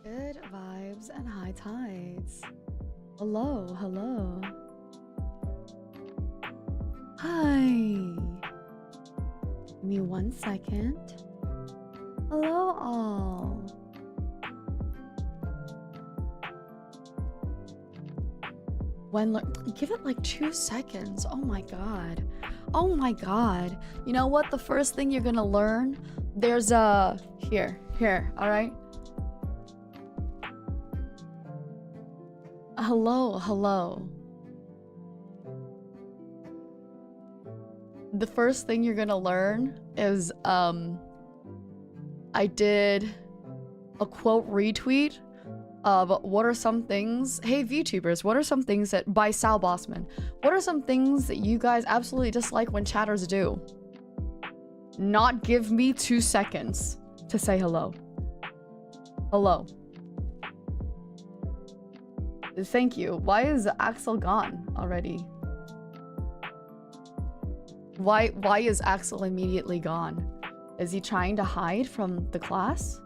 Good vibes and high tides. Hello, hello. Hi. Give me 1 second. Hello, all. Give it like 2 seconds. Oh my god. Oh my god. You know what? The first thing you're gonna learn, there's a here, all right? Hello, hello. The first thing you're gonna learn is, I did a quote retweet of what are some things, hey VTubers, what are some things that, by Sal Bossman, what are some things that you guys absolutely dislike when chatters do? Not give me 2 seconds to say hello. Hello. Thank you. Why is Axel gone already? Why is Axel immediately gone? Is he trying to hide from the class?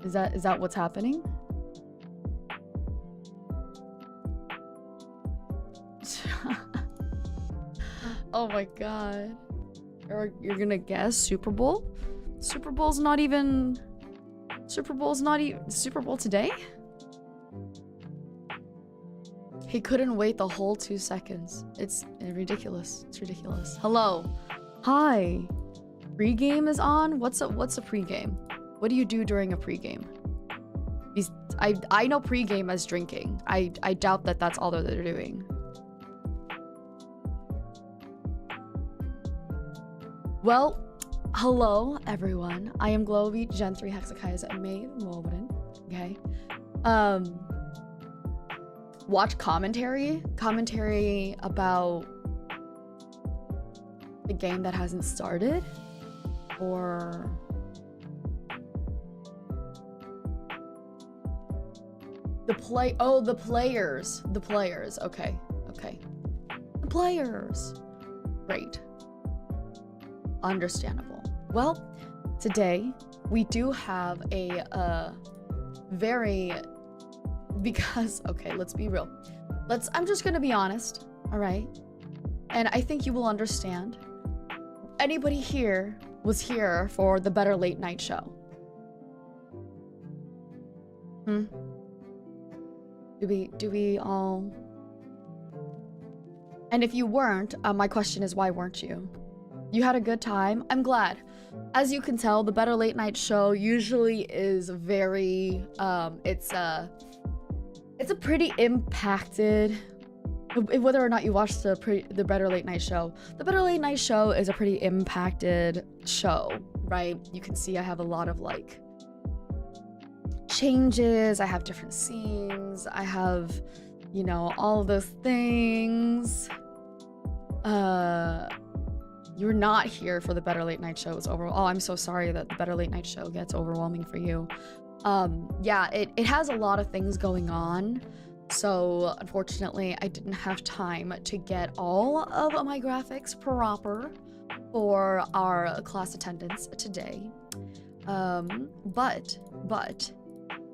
Is that what's happening? Oh my god. You're gonna guess Super Bowl? Super Bowl today? He couldn't wait the whole 2 seconds. It's ridiculous. It's ridiculous. Hello. Hi. Pre-game is on? What's a pre-game? What do you do during a pre-game? I know pre-game as drinking. I doubt that that's all that they're doing. Well, hello everyone. I am Globie, Gen 3 Hexokai and Maeve Morveren. Okay. Watch commentary about a game that hasn't started, or the players, okay, the players, great, understandable. Well, today we do have a very, because, okay, let's be real. I'm just gonna be honest, all right? And I think you will understand. Anybody here was here for the Better Late Night Show? Do we all? And if you weren't, my question is, why weren't you? You had a good time? I'm glad. As you can tell, the Better Late Night Show usually is very, it's a pretty impacted, whether or not you watch the Better Late Night Show. The Better Late Night Show is a pretty impacted show, right? You can see I have a lot of like changes. I have different scenes. I have, you know, all those things. You're not here for the Better Late Night Show. It's oh, I'm so sorry that the Better Late Night Show gets overwhelming for you. Yeah, it has a lot of things going on. So unfortunately, I didn't have time to get all of my graphics proper for our class attendance today. But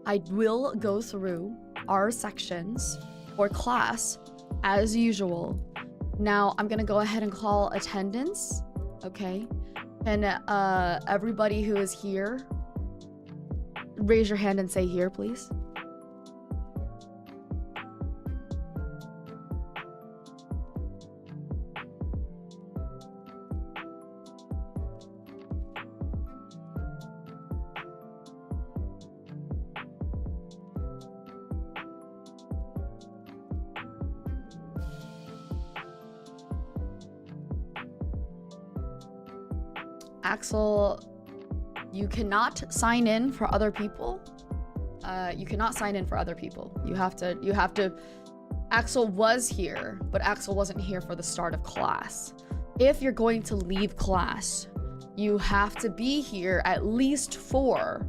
I will go through our sections for class as usual. Now I'm gonna go ahead and call attendance, okay? And everybody who is here, raise your hand and say here, please. Axel, you cannot sign in for other people. You cannot sign in for other people. You have to, Axel was here, but Axel wasn't here for the start of class. If you're going to leave class, you have to be here at least for,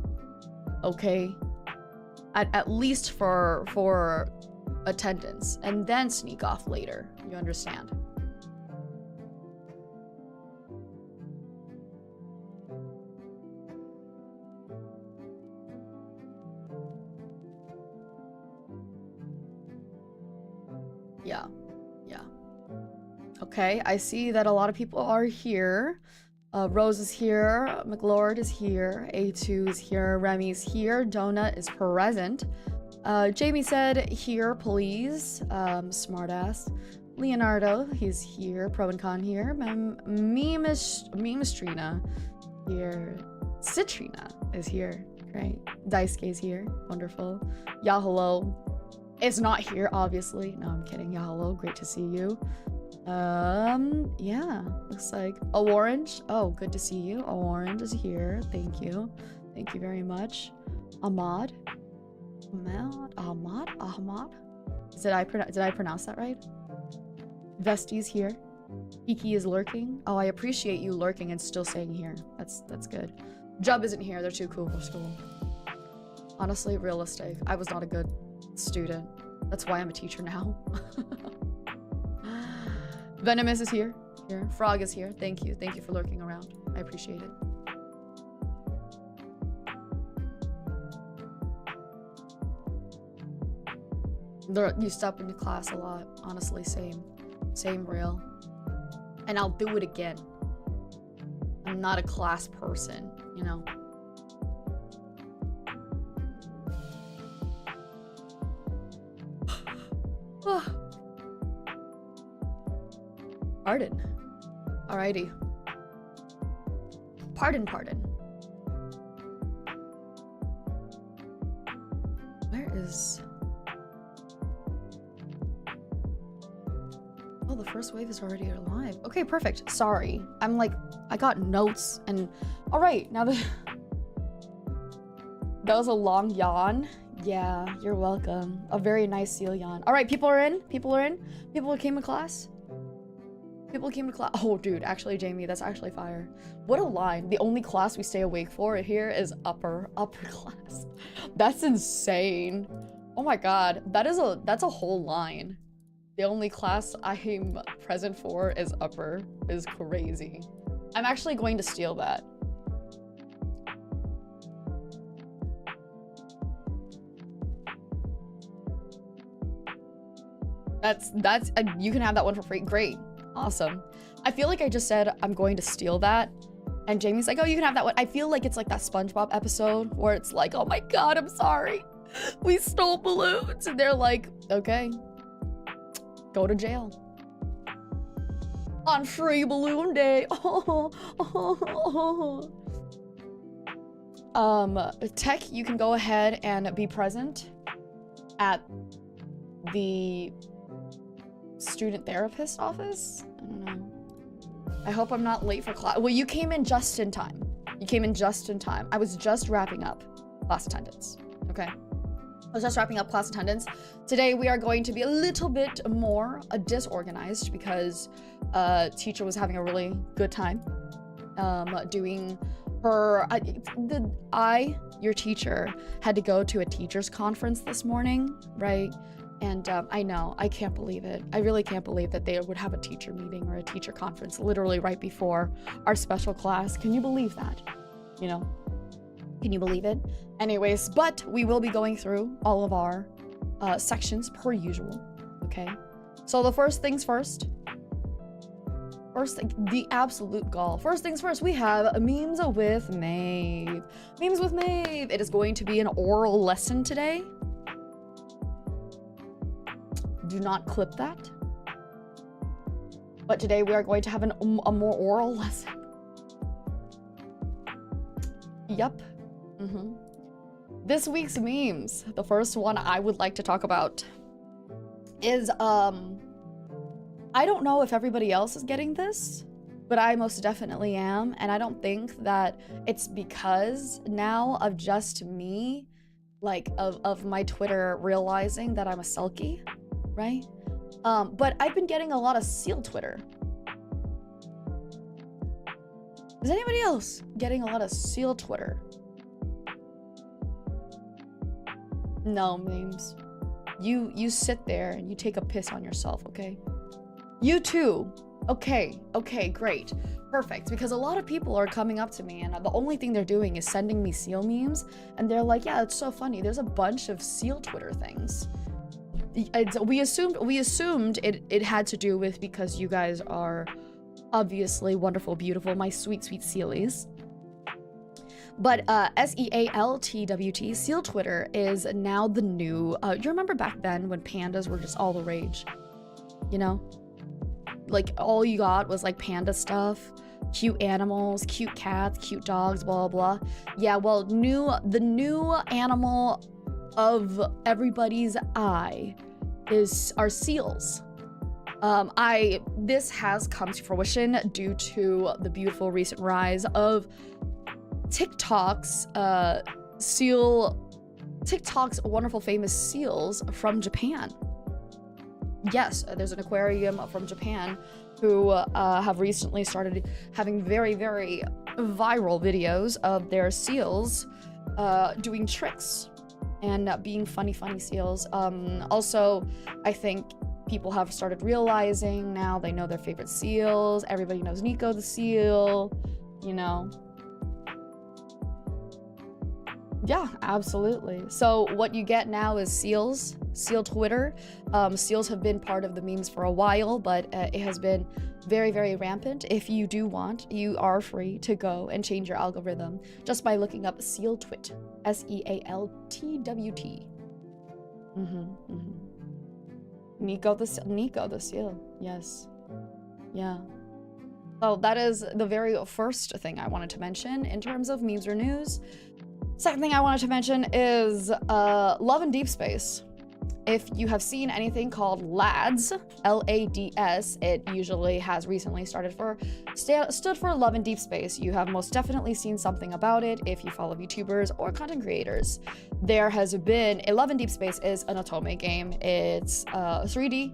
okay? At least for attendance, and then sneak off later. You understand? Yeah. Okay, I see that a lot of people are here. Rose is here, McLord is here, A2 is here, Remy's here, Donut is present. Jamie said, here, please. Smartass. Leonardo, he's here. Pro and Con here. Memestrina here. Citrina is here. Great. Daisuke is here. Wonderful. Yahalo is not here, obviously. No, I'm kidding. Yahalo, great to see you. Yeah, looks like Orange. Oh, good to see you. Orange is here. Thank you. Thank you very much. Ahmad. Did I pronounce that right? Vesti's here. Iki is lurking. Oh, I appreciate you lurking and still staying here. That's good. Jub isn't here. They're too cool for school. Honestly, realistic. I was not a good student. That's why I'm a teacher now. Venomous is here. Frog is here. Thank you. Thank you for lurking around. I appreciate it. You step into class a lot. Honestly, same. Same real. And I'll do it again. I'm not a class person, you know? Pardon. Alrighty. Pardon. Where is... Oh, the first wave is already alive. Okay, perfect. Sorry. I'm like, I got notes and... Alright, now that was a long yawn. Yeah, you're welcome. A very nice seal yawn. Alright, people are in. People who came to class. Oh, dude, actually, Jamie, that's actually fire. What a line. The only class we stay awake for here is upper class. That's insane. Oh my god, that's a whole line. The only class I'm present for is upper. Is crazy. I'm actually going to steal that. That's you can have that one for free. Great. Awesome. I feel like I just said I'm going to steal that, and Jamie's like, oh, you can have that one. I feel like it's like that SpongeBob episode where it's like, oh my god, I'm sorry, we stole balloons, and they're like, okay, go to jail on free balloon day. Tech, you can go ahead and be present at the student therapist office. I don't know. I hope I'm not late for class. Well, you came in just in time. I was just wrapping up class attendance. Okay. I was just wrapping up class attendance. Today we are going to be a little bit more disorganized because teacher was having a really good time doing her, your teacher, had to go to a teacher's conference this morning, right? And I know, I can't believe it. I really can't believe that they would have a teacher meeting or a teacher conference literally right before our special class. Can you believe that? You know? Can you believe it? Anyways, but we will be going through all of our sections per usual, okay? So the first things first. The absolute gall. First things first, we have memes with Maeve. Memes with Maeve. It is going to be an oral lesson today. Do not clip that. But today we are going to have a more oral lesson. Yup. This week's memes, the first one I would like to talk about is, I don't know if everybody else is getting this, but I most definitely am, and I don't think that it's because now of just me, like, of my Twitter realizing that I'm a Selkie, right? But I've been getting a lot of seal Twitter. Is anybody else getting a lot of seal Twitter? No, memes. You sit there and you take a piss on yourself, okay? You too. Okay, great. Perfect. Because a lot of people are coming up to me and the only thing they're doing is sending me seal memes. And they're like, yeah, it's so funny. There's a bunch of seal Twitter things. We assumed it had to do with because you guys are obviously wonderful, beautiful, my sweet, sweet sealies. But SEALTWT, seal Twitter, is now the new, you remember back then when pandas were just all the rage? You know? Like, all you got was, like, panda stuff, cute animals, cute cats, cute dogs, blah, blah, blah. Yeah, well, the new animal of everybody's eye are seals. This has come to fruition due to the beautiful recent rise of TikTok's wonderful famous seals from Japan. Yes, there's an aquarium from Japan who have recently started having very, very viral videos of their seals doing tricks and being funny seals. Also, I think people have started realizing now they know their favorite seals. Everybody knows Nico the seal, you know. Yeah, absolutely. So what you get now is seals, seal Twitter. Seals have been part of the memes for a while, but it has been very, very rampant. If you do want, you are free to go and change your algorithm just by looking up seal twit, SEALTWT. Nico the seal. Yes. Yeah. So that is the very first thing I wanted to mention in terms of memes or news. Second thing I wanted to mention is Love in Deep Space. If you have seen anything called LADS, L-A-D-S, it usually has recently stood for Love in Deep Space. You have most definitely seen something about it if you follow YouTubers or content creators. There has been, Love in Deep Space is an otome game. It's 3D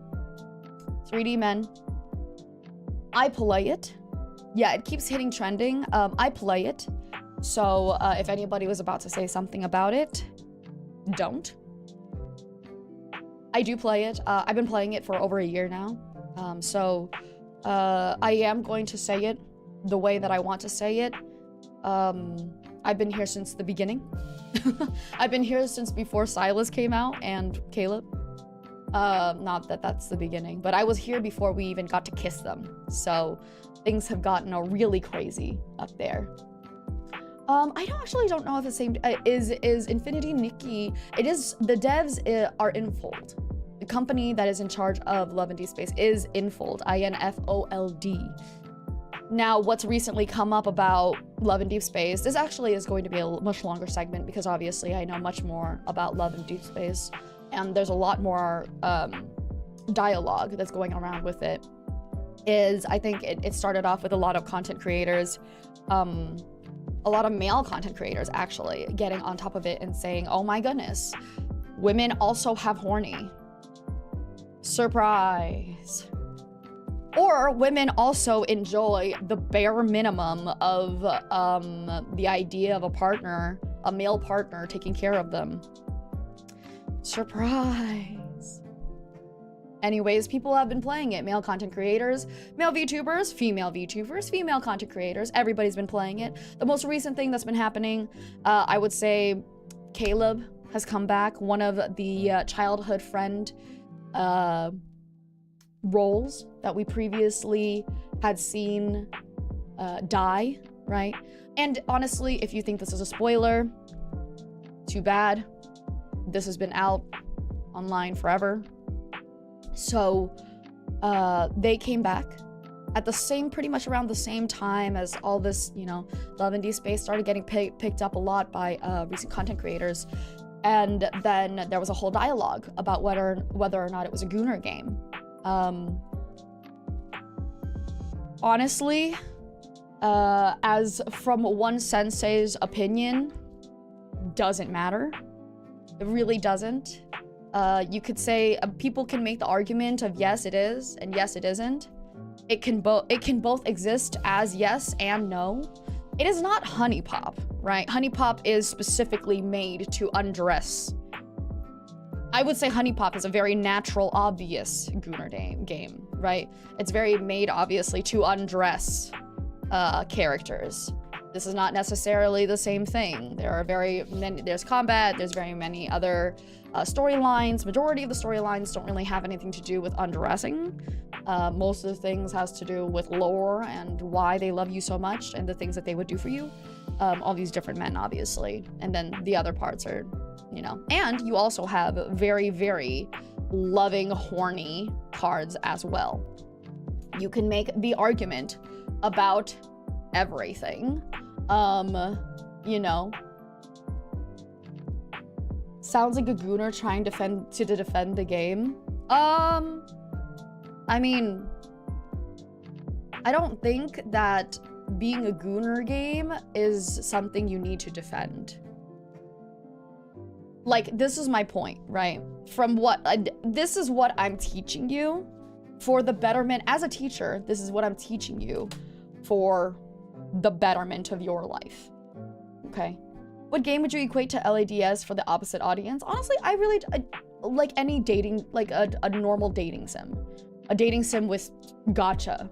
men. I play it. Yeah, it keeps hitting trending. I play it. So if anybody was about to say something about it, don't. I do play it. I've been playing it for over a year now. So I am going to say it the way that I want to say it. I've been here since the beginning. I've been here since before Silas came out and Caleb. Not that that's the beginning, but I was here before we even got to kiss them. So things have gotten really crazy up there. I don't know if it's the same, is Infinity Nikki, it is, the devs are Infold. The company that is in charge of Love in Deep Space is Infold, I-N-F-O-L-D. Now, what's recently come up about Love in Deep Space, this actually is going to be a much longer segment because obviously I know much more about Love in Deep Space, and there's a lot more dialogue that's going around with it. I think it started off with a lot of content creators, a lot of male content creators actually getting on top of it and saying, oh my goodness, Women also have horny. Surprise. Or women also enjoy the bare minimum of the idea of a partner, a male partner taking care of them. Surprise. Anyways, people have been playing it. Male content creators, male VTubers, female content creators. Everybody's been playing it. The most recent thing that's been happening, I would say Caleb has come back. One of the childhood friend roles that we previously had seen die, right? And honestly, if you think this is a spoiler, too bad. This has been out online forever. So they came back at the same, pretty much around the same time as all this, you know, Love and D space started getting picked up a lot by recent content creators. And then there was a whole dialogue about whether or not it was a Gooner game. Honestly, as from one sensei's opinion, doesn't matter. It really doesn't. You could say people can make the argument of yes it is and yes it isn't. It can both exist as yes and no. It is not Honey Pop, right? Honey Pop is specifically made to undress. I would say Honey Pop is a very natural, obvious Gooner game, right? It's very made, obviously, to undress characters. This is not necessarily the same thing. There are very many, there's combat, there's very many other storylines. Majority of the storylines don't really have anything to do with undressing. Most of the things has to do with lore and why they love you so much and the things that they would do for you. All these different men, obviously. And then the other parts are, you know. And you also have very, very loving, horny cards as well. You can make the argument about everything. You know. Sounds like a Gooner trying to defend the game. I mean, I don't think that being a Gooner game is something you need to defend. Like, this is my point, right? From what, this is what I'm teaching you for the betterment. As a teacher, this is what I'm teaching you for the betterment of your life, okay? What game would you equate to LADS for the opposite audience? Honestly, I really, like any dating, like a normal dating sim. A dating sim with gacha.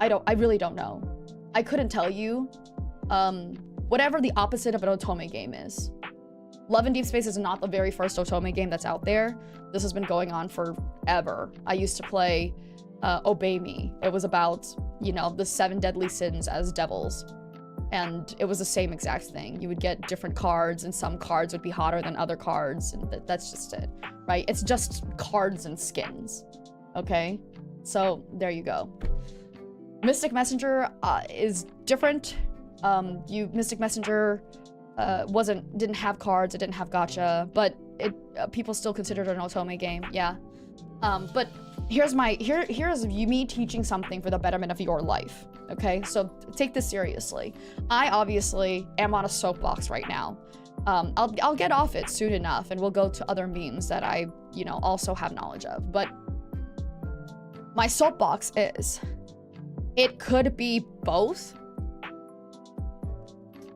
I really don't know. I couldn't tell you. Whatever the opposite of an otome game is. Love and Deep Space is not the very first otome game that's out there. This has been going on forever. I used to play Obey Me. It was about, you know, the 7 deadly sins as devils. And it was the same exact thing. You would get different cards, and some cards would be hotter than other cards, and that's just it, right? It's just cards and skins, okay? So there you go. Mystic Messenger is different. Mystic Messenger didn't have cards, it didn't have gacha, but people still considered it an otome game, yeah. But here's me teaching something for the betterment of your life, okay? So take this seriously. I obviously am on a soapbox right now. I'll get off it soon enough, and we'll go to other memes that I, you know, also have knowledge of. But my soapbox is, it could be both,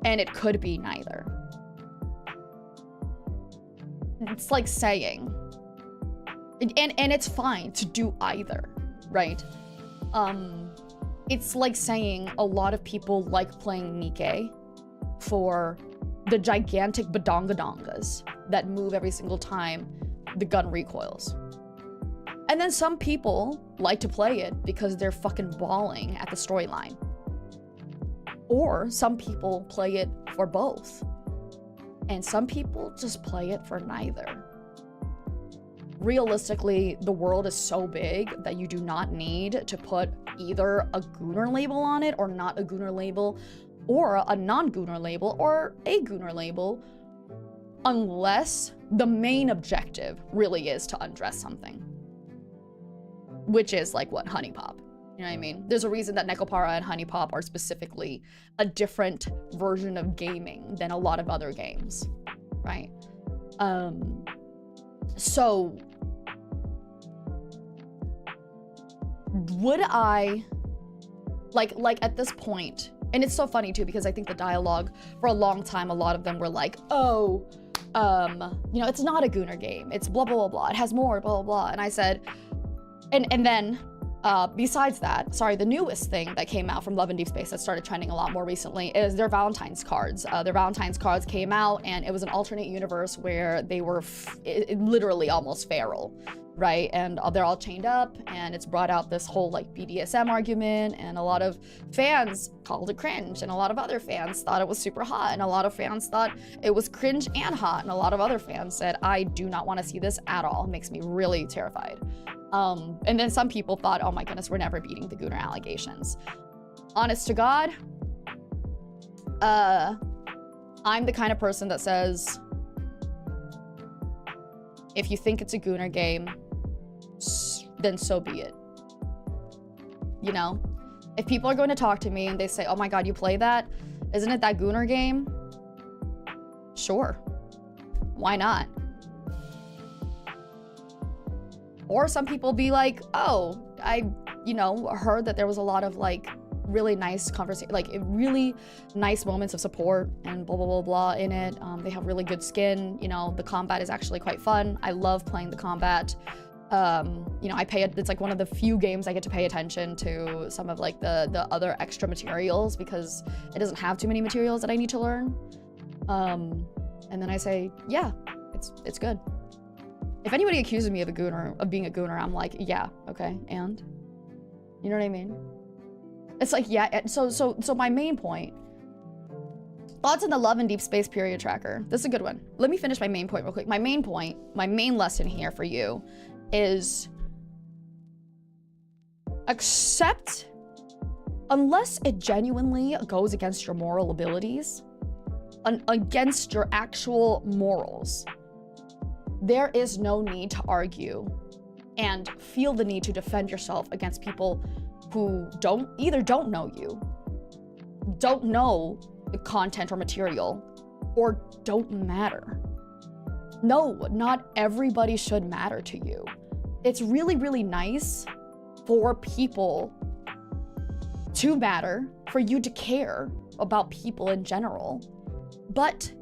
and it could be neither. It's like saying, and it's fine to do either, right? It's like saying a lot of people like playing Nikke for the gigantic badongadongas that move every single time the gun recoils. And then some people like to play it because they're fucking bawling at the storyline. Or some people play it for both. And some people just play it for neither. Realistically, the world is so big that you do not need to put either a Gooner label on it or not a Gooner label, or a non-Gooner label or a Gooner label, unless the main objective really is to undress something. Which is like what, Honey Pop. You know what I mean? There's a reason that Nekopara and Honey Pop are specifically a different version of gaming than a lot of other games, right? So would I, like at this point, and it's so funny too, because I think the dialogue for a long time, a lot of them were like, oh, you know, it's not a Gooner game. It's blah, blah, blah, blah. It has more, blah, blah, blah. And I said, and then, besides that, sorry, the newest thing that came out from Love and Deep Space that started trending a lot more recently is their Valentine's cards. Their Valentine's cards came out, and it was an alternate universe where they were literally almost feral, right? And they're all chained up, and it's brought out this whole like BDSM argument, and a lot of fans called it cringe, and a lot of other fans thought it was super hot, and a lot of fans thought it was cringe and hot, and a lot of other fans said, I do not want to see this at all. It makes me really terrified. And then some people thought, oh my goodness, we're never beating the Gooner allegations. Honest to God, I'm the kind of person that says, if you think it's a Gooner game, then so be it. You know? If people are going to talk to me and they say, oh my God, you play that? Isn't it that Gooner game? Sure. Why not? Or some people be like, oh, I, you know, heard that there was a lot of like really nice conversation, like really nice moments of support and blah, blah, blah, blah in it. They have really good skin. You know, the combat is actually quite fun. I love playing the combat. You know, it's like one of the few games I get to pay attention to some of like the other extra materials, because it doesn't have too many materials that I need to learn. And then I say, yeah, it's good. If anybody accuses me of being a Gooner, I'm like, yeah, okay, and? You know what I mean? It's like, yeah, so my main point, thoughts on the Love and Deep Space period tracker. This is a good one. Let me finish my main point real quick. My main point, my main lesson here for you is accept, unless it genuinely goes against your moral abilities, against your actual morals, there is no need to argue and feel the need to defend yourself against people who either don't know you, don't know the content or material, or don't matter. No, not everybody should matter to you. It's really, really nice for people to matter, for you to care about people in general. But,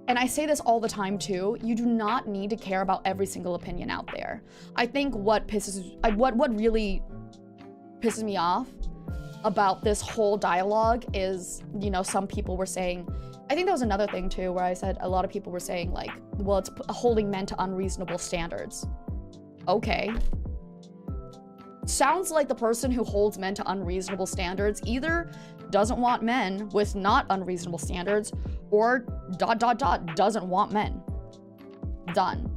and I say this all the time too, you do not need to care about every single opinion out there. I think what really pisses me off about this whole dialogue is, you know, some people were saying, I think that was another thing too, where I said a lot of people were saying like, well, it's holding men to unreasonable standards. Okay. Sounds like the person who holds men to unreasonable standards either doesn't want men with not unreasonable standards, or ... doesn't want men. Done.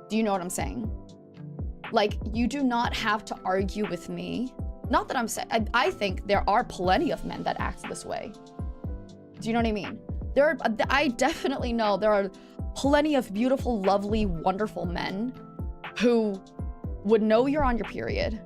Do you know what I'm saying? Like, you do not have to argue with me. Not that I'm saying, I think there are plenty of men that act this way. Do you know what I mean? I definitely know there are plenty of beautiful, lovely, wonderful men who would know you're on your period.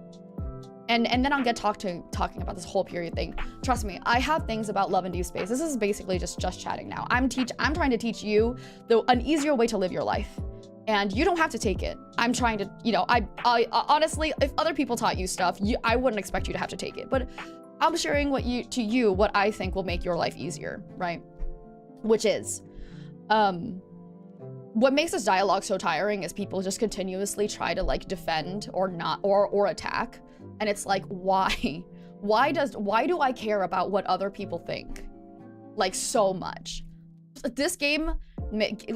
And then I'll get talking about this whole period thing. Trust me, I have things about Love and Deep Space. This is basically just chatting now. I'm trying to teach you an easier way to live your life. And you don't have to take it. I'm trying to, you know, I honestly, if other people taught you stuff, I wouldn't expect you to have to take it. But I'm sharing what I think will make your life easier, right? Which is, what makes this dialogue so tiring is people just continuously try to like defend or not, or attack. And it's like, why? Why do I care about what other people think? Like, so much. This game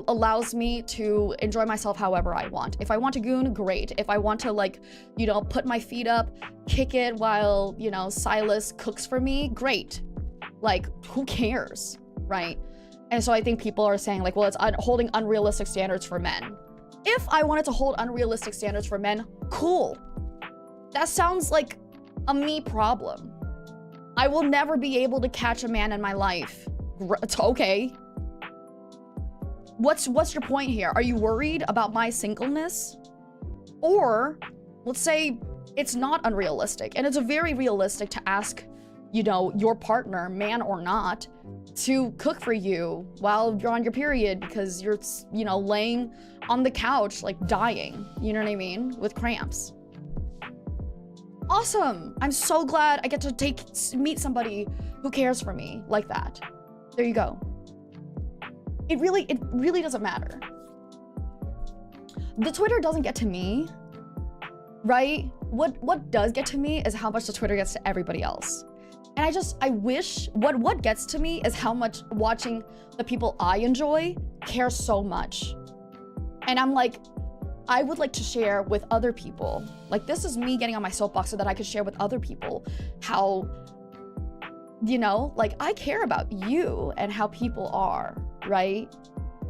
allows me to enjoy myself however I want. If I want to goon, great. If I want to, like, you know, put my feet up, kick it while, you know, Silas cooks for me, great. Like, who cares, right? And so I think people are saying, like, well, it's holding unrealistic standards for men. If I wanted to hold unrealistic standards for men, cool. That sounds like a me problem. I will never be able to catch a man in my life. It's okay. What's your point here? Are you worried about my singleness? Or let's say it's not unrealistic, and it's very realistic to ask you know, your partner, man or not, to cook for you while you're on your period because you're, you know, laying on the couch, like dying, you know what I mean? With cramps. Awesome. I'm so glad I get to meet somebody who cares for me like that. There you go. It really doesn't matter. The Twitter doesn't get to me, right? What does get to me is how much the Twitter gets to everybody else. And I wish, what gets to me is how much watching the people I enjoy care so much. And I'm like, I would like to share with other people. Like, this is me getting on my soapbox so that I could share with other people how, you know, like, I care about you and how people are, right?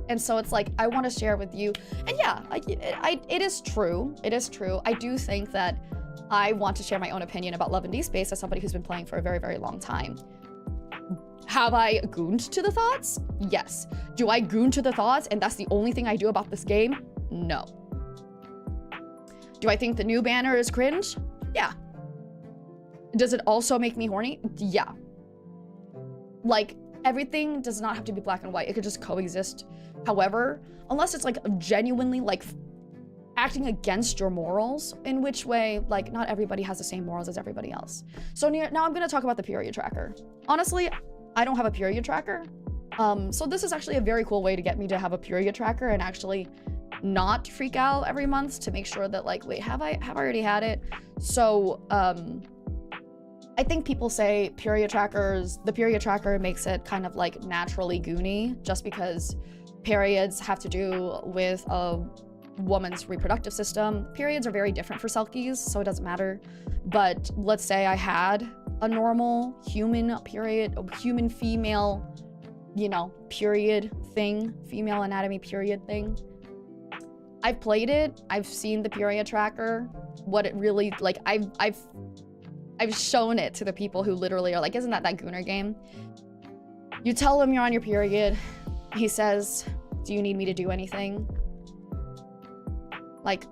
And so it's like, I want to share with you. And yeah, it is true. It is true. I do think that I want to share my own opinion about Love and Deep Space as somebody who's been playing for a very, very long time. Have I gooned to the thoughts? Yes. Do I goon to the thoughts and that's the only thing I do about this game? No. Do I think the new banner is cringe? Yeah. Does it also make me horny? Yeah. Like, everything does not have to be black and white. It could just coexist. However, unless it's like genuinely like acting against your morals, in which way, like, not everybody has the same morals as everybody else. So now I'm gonna talk about the period tracker. Honestly, I don't have a period tracker. So this is actually a very cool way to get me to have a period tracker and actually not freak out every month to make sure that, like, wait, have I already had it? So I think people say period trackers, the period tracker makes it kind of like naturally goony just because periods have to do with a woman's reproductive system. Periods are very different for Selkies, so it doesn't matter. But let's say I had a normal human period, a human female, you know, period thing, female anatomy period thing. I've played it, I've seen the period tracker, what it really, like, I've shown it to the people who literally are like, isn't that Gooner game? You tell him you're on your period, he says, do you need me to do anything? Like,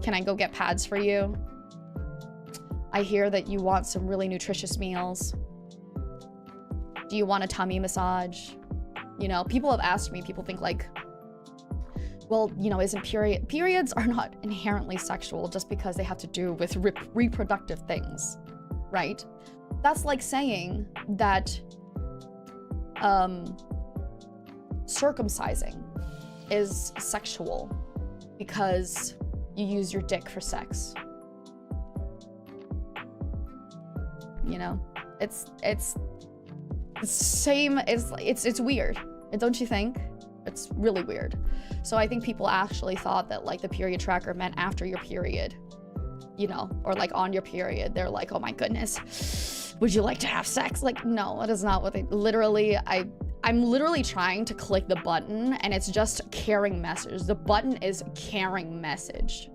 can I go get pads for you? I hear that you want some really nutritious meals. Do you want a tummy massage? You know, people have asked me, people think like, well, you know, periods are not inherently sexual just because they have to do with reproductive things, right? That's like saying that circumcising is sexual because you use your dick for sex. You know, it's same, it's weird, don't you think? It's really weird. So I think people actually thought that, like, the period tracker meant after your period, you know, or like on your period. They're like, oh my goodness, would you like to have sex? Like, no, that is not what they literally, I'm literally trying to click the button and it's just carrying message. The button is carrying message,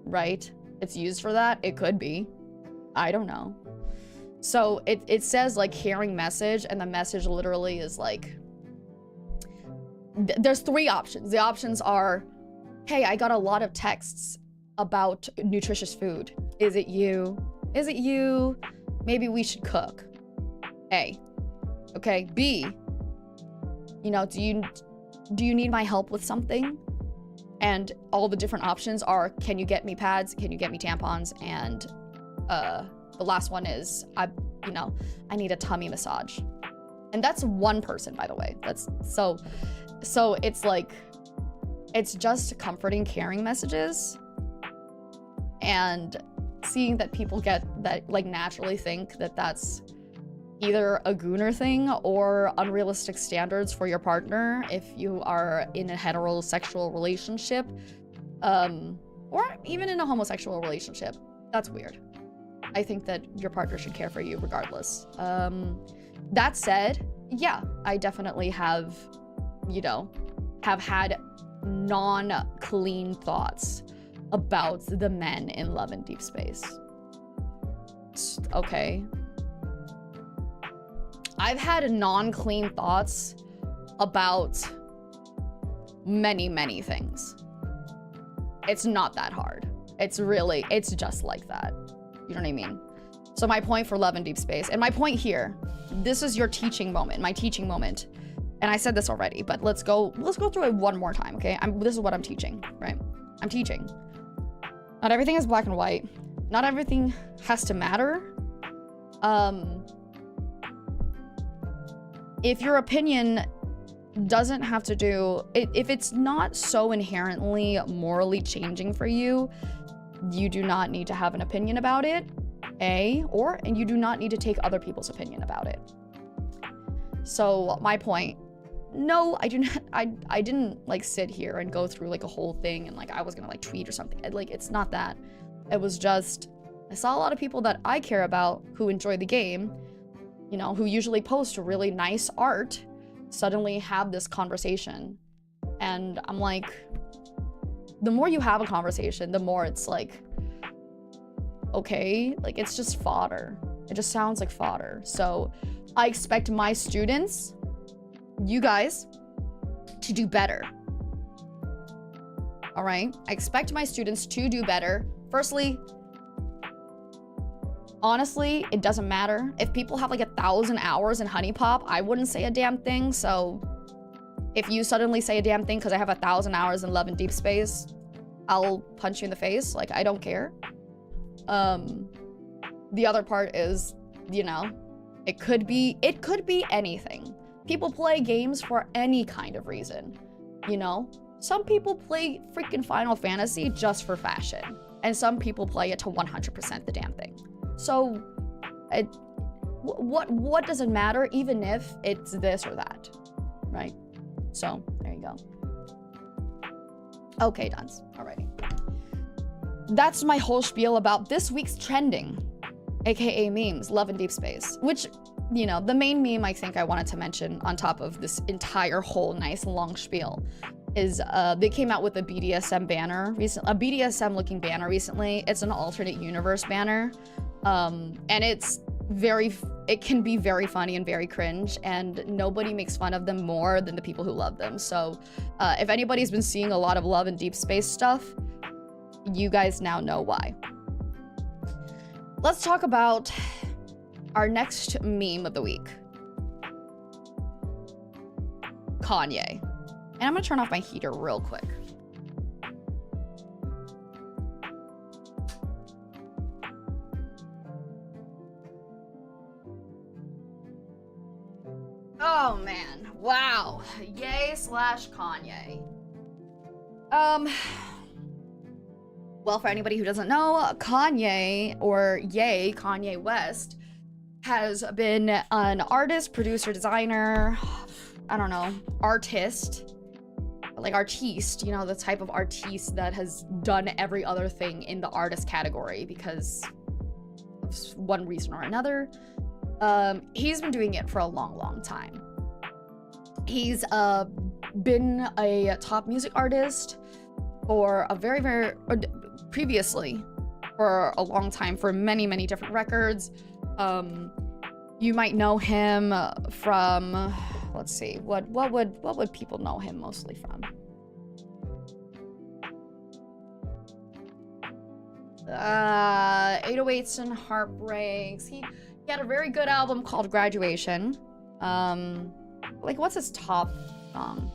right? It's used for that. It could be, I don't know. So it says like carrying message, and the message literally is like, there's three options. The options are, hey, I got a lot of texts about nutritious food. Is it you? Is it you? Maybe we should cook. A. Okay. B. You know, do you need my help with something? And all the different options are, can you get me pads? Can you get me tampons? And the last one is, I need a tummy massage. And that's one person, by the way. That's so it's like, it's just comforting, caring messages. And seeing that people get that, like, naturally think that that's either a gooner thing or unrealistic standards for your partner if you are in a heterosexual relationship, or even in a homosexual relationship. That's weird. I think that your partner should care for you regardless. That said, yeah, I definitely have, you know, have had non-clean thoughts about the men in Love and Deep Space. Okay. I've had non-clean thoughts about many, many things. It's not that hard. It's just like that. You know what I mean? So my point for love and deep space, and my point here, this is your teaching moment, my teaching moment. And I said this already, but let's go through it one more time, okay? This is what I'm teaching, right? I'm teaching. Not everything is black and white. Not everything has to matter. If your opinion doesn't have to do, if it's not so inherently morally changing for you, you do not need to have an opinion about it, and you do not need to take other people's opinion about it. So my point, no, I do not, I didn't like sit here and go through like a whole thing and like I was gonna like tweet or something. Like, it's not that. It was just, I saw a lot of people that I care about who enjoy the game, you know, who usually post really nice art, suddenly have this conversation. And I'm like, the more you have a conversation, the more it's like, okay, like it's just fodder. It just sounds like fodder. So I expect my students, you guys, to do better. All right? I expect my students to do better. Firstly, honestly, it doesn't matter. If people have like 1,000 hours in Honey Pop, I wouldn't say a damn thing. So if you suddenly say a damn thing because I have 1,000 hours in Love and Deep Space, I'll punch you in the face. Like, I don't care. The other part is, you know, it could be anything. People play games for any kind of reason, you know? Some people play freaking Final Fantasy just for fashion, and some people play it to 100% the damn thing. So, what does it matter, even if it's this or that, right? So, there you go. Okay, Duns. Alrighty. That's my whole spiel about this week's trending, aka memes, Love and Deep Space, which, you know, the main meme I think I wanted to mention on top of this entire whole nice long spiel is they came out with a BDSM banner recently, a BDSM looking banner recently. It's an alternate universe banner. And it can be very funny and very cringe, and nobody makes fun of them more than the people who love them. So if anybody's been seeing a lot of Love and Deep Space stuff, you guys now know why. Let's talk about our next meme of the week. Kanye. And I'm gonna turn off my heater real quick. Oh man, wow. Ye / Kanye. Well, for anybody who doesn't know, Kanye, or Ye, Kanye West, has been an artist, producer, designer, I don't know, artiste, you know, the type of artiste that has done every other thing in the artist category because of one reason or another. He's been doing it for a long, long time. He's been a top music artist for a previously for a long time, for many, many different records. You might know him from, let's see, what would people know him mostly from? 808s and Heartbreaks. He had a very good album called Graduation. Like, what's his top song?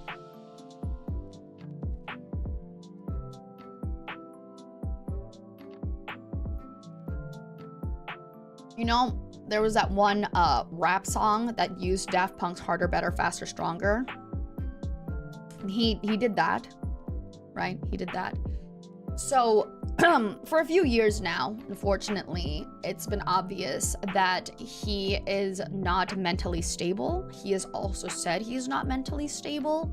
You know, there was that one rap song that used Daft Punk's Harder, Better, Faster, Stronger. He did that, right? He did that. So for a few years now, unfortunately, it's been obvious that he is not mentally stable. He has also said he's not mentally stable,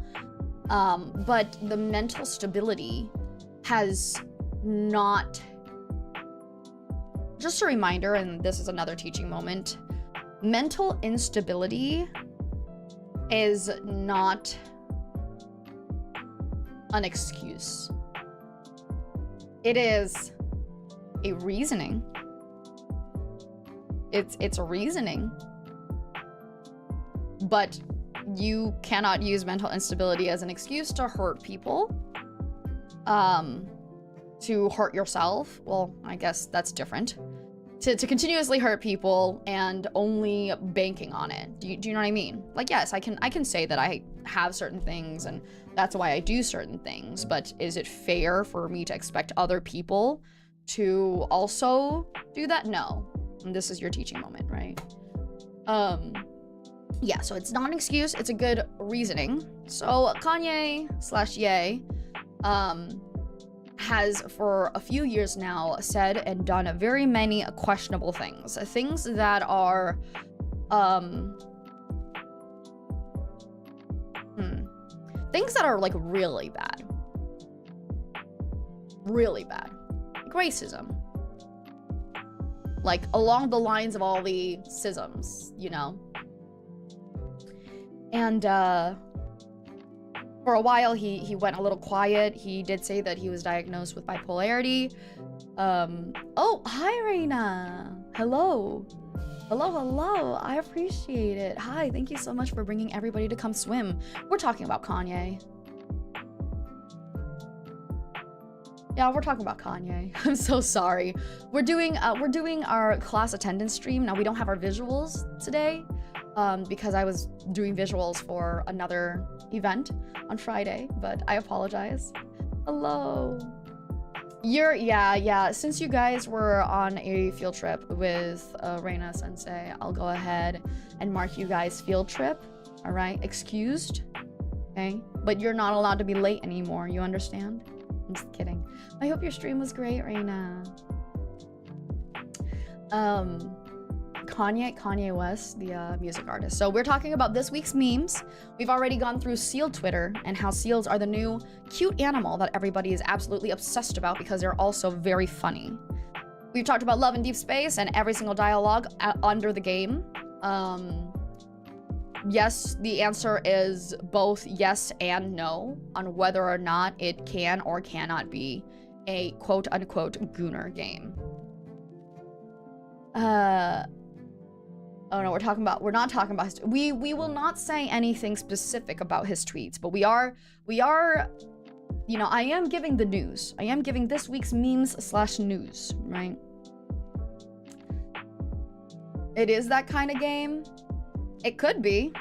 but the mental stability has not... Just a reminder, and this is another teaching moment, mental instability is not an excuse. It is a reasoning. It's a reasoning. But you cannot use mental instability as an excuse to hurt people. To hurt yourself. Well, I guess that's different. to continuously hurt people and only banking on it. Do you know what I mean? Like, yes, I can say that I have certain things and that's why I do certain things, but is it fair for me to expect other people to also do that? No. And this is your teaching moment, right? Yeah, so it's not an excuse, it's a good reasoning. So Kanye/Ye has for a few years now said and done very many questionable things. Things that are things that are like really bad. Really bad. Like racism. Like along the lines of all the schisms, you know? And for a while he went a little quiet. He did say that he was diagnosed with bipolarity. Oh, hi Reina. Hello. Hello. I appreciate it. Hi, thank you so much for bringing everybody to come swim. We're talking about Kanye. Yeah, we're talking about Kanye. I'm so sorry. We're doing our class attendance stream. Now we don't have our visuals today because I was doing visuals for another event on Friday, but I apologize. Hello. Yeah, since you guys were on a field trip with Reina Sensei, I'll go ahead and mark you guys field trip. All right, excused. Okay, but you're not allowed to be late anymore, you understand? I'm just kidding. I hope your stream was great, Reina. Kanye West, the music artist. So we're talking about this week's memes. We've already gone through seal Twitter and how seals are the new cute animal that everybody is absolutely obsessed about because they're also very funny. We've talked about love in deep space and every single dialogue under the game. Yes, the answer is both yes and no on whether or not it can or cannot be a quote-unquote gooner game. Oh no, we're not talking about his, we will not say anything specific about his tweets, but we are, you know, I am giving the news. I am giving this week's memes/news, right? It is that kind of game. It could be.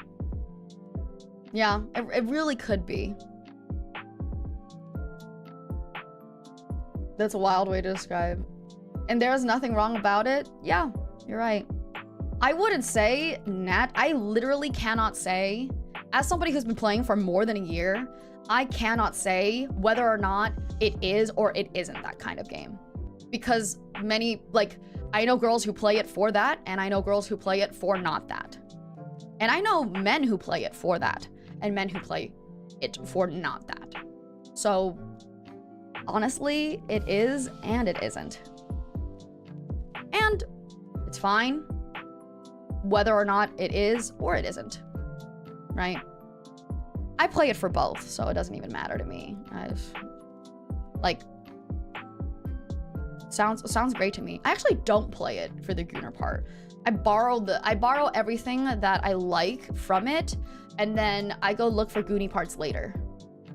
Yeah, it really could be. That's a wild way to describe. And there's nothing wrong about it. Yeah, you're right. I wouldn't say, Nat, I literally cannot say, as somebody who's been playing for more than a year, I cannot say whether or not it is or it isn't that kind of game. Because many, like, I know girls who play it for that, and I know girls who play it for not that. And I know men who play it for that, and men who play it for not that. So, honestly, it is and it isn't. And it's fine whether or not it is or it isn't, right? I play it for both, so it doesn't even matter to me. Like, sounds great to me. I actually don't play it for the gooner part. I borrow everything that I like from it, and then I go look for goony parts later.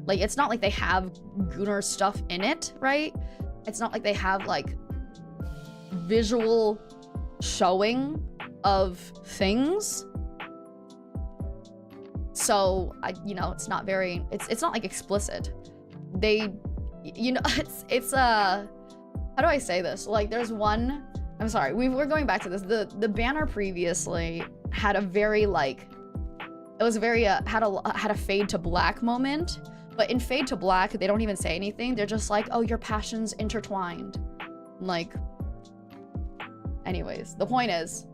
Like, it's not like they have gooner stuff in it, right? It's not like they have, like, visual showing of things. So, you know, it's not very, it's not, like, explicit. They, you know, it's how do I say this? Like, there's one, I'm sorry, we're going back to this. The banner previously had a very, like, it was very, had a fade to black moment. But in fade to black, they don't even say anything. They're just like, oh, your passions intertwined. Like, anyways, the point is,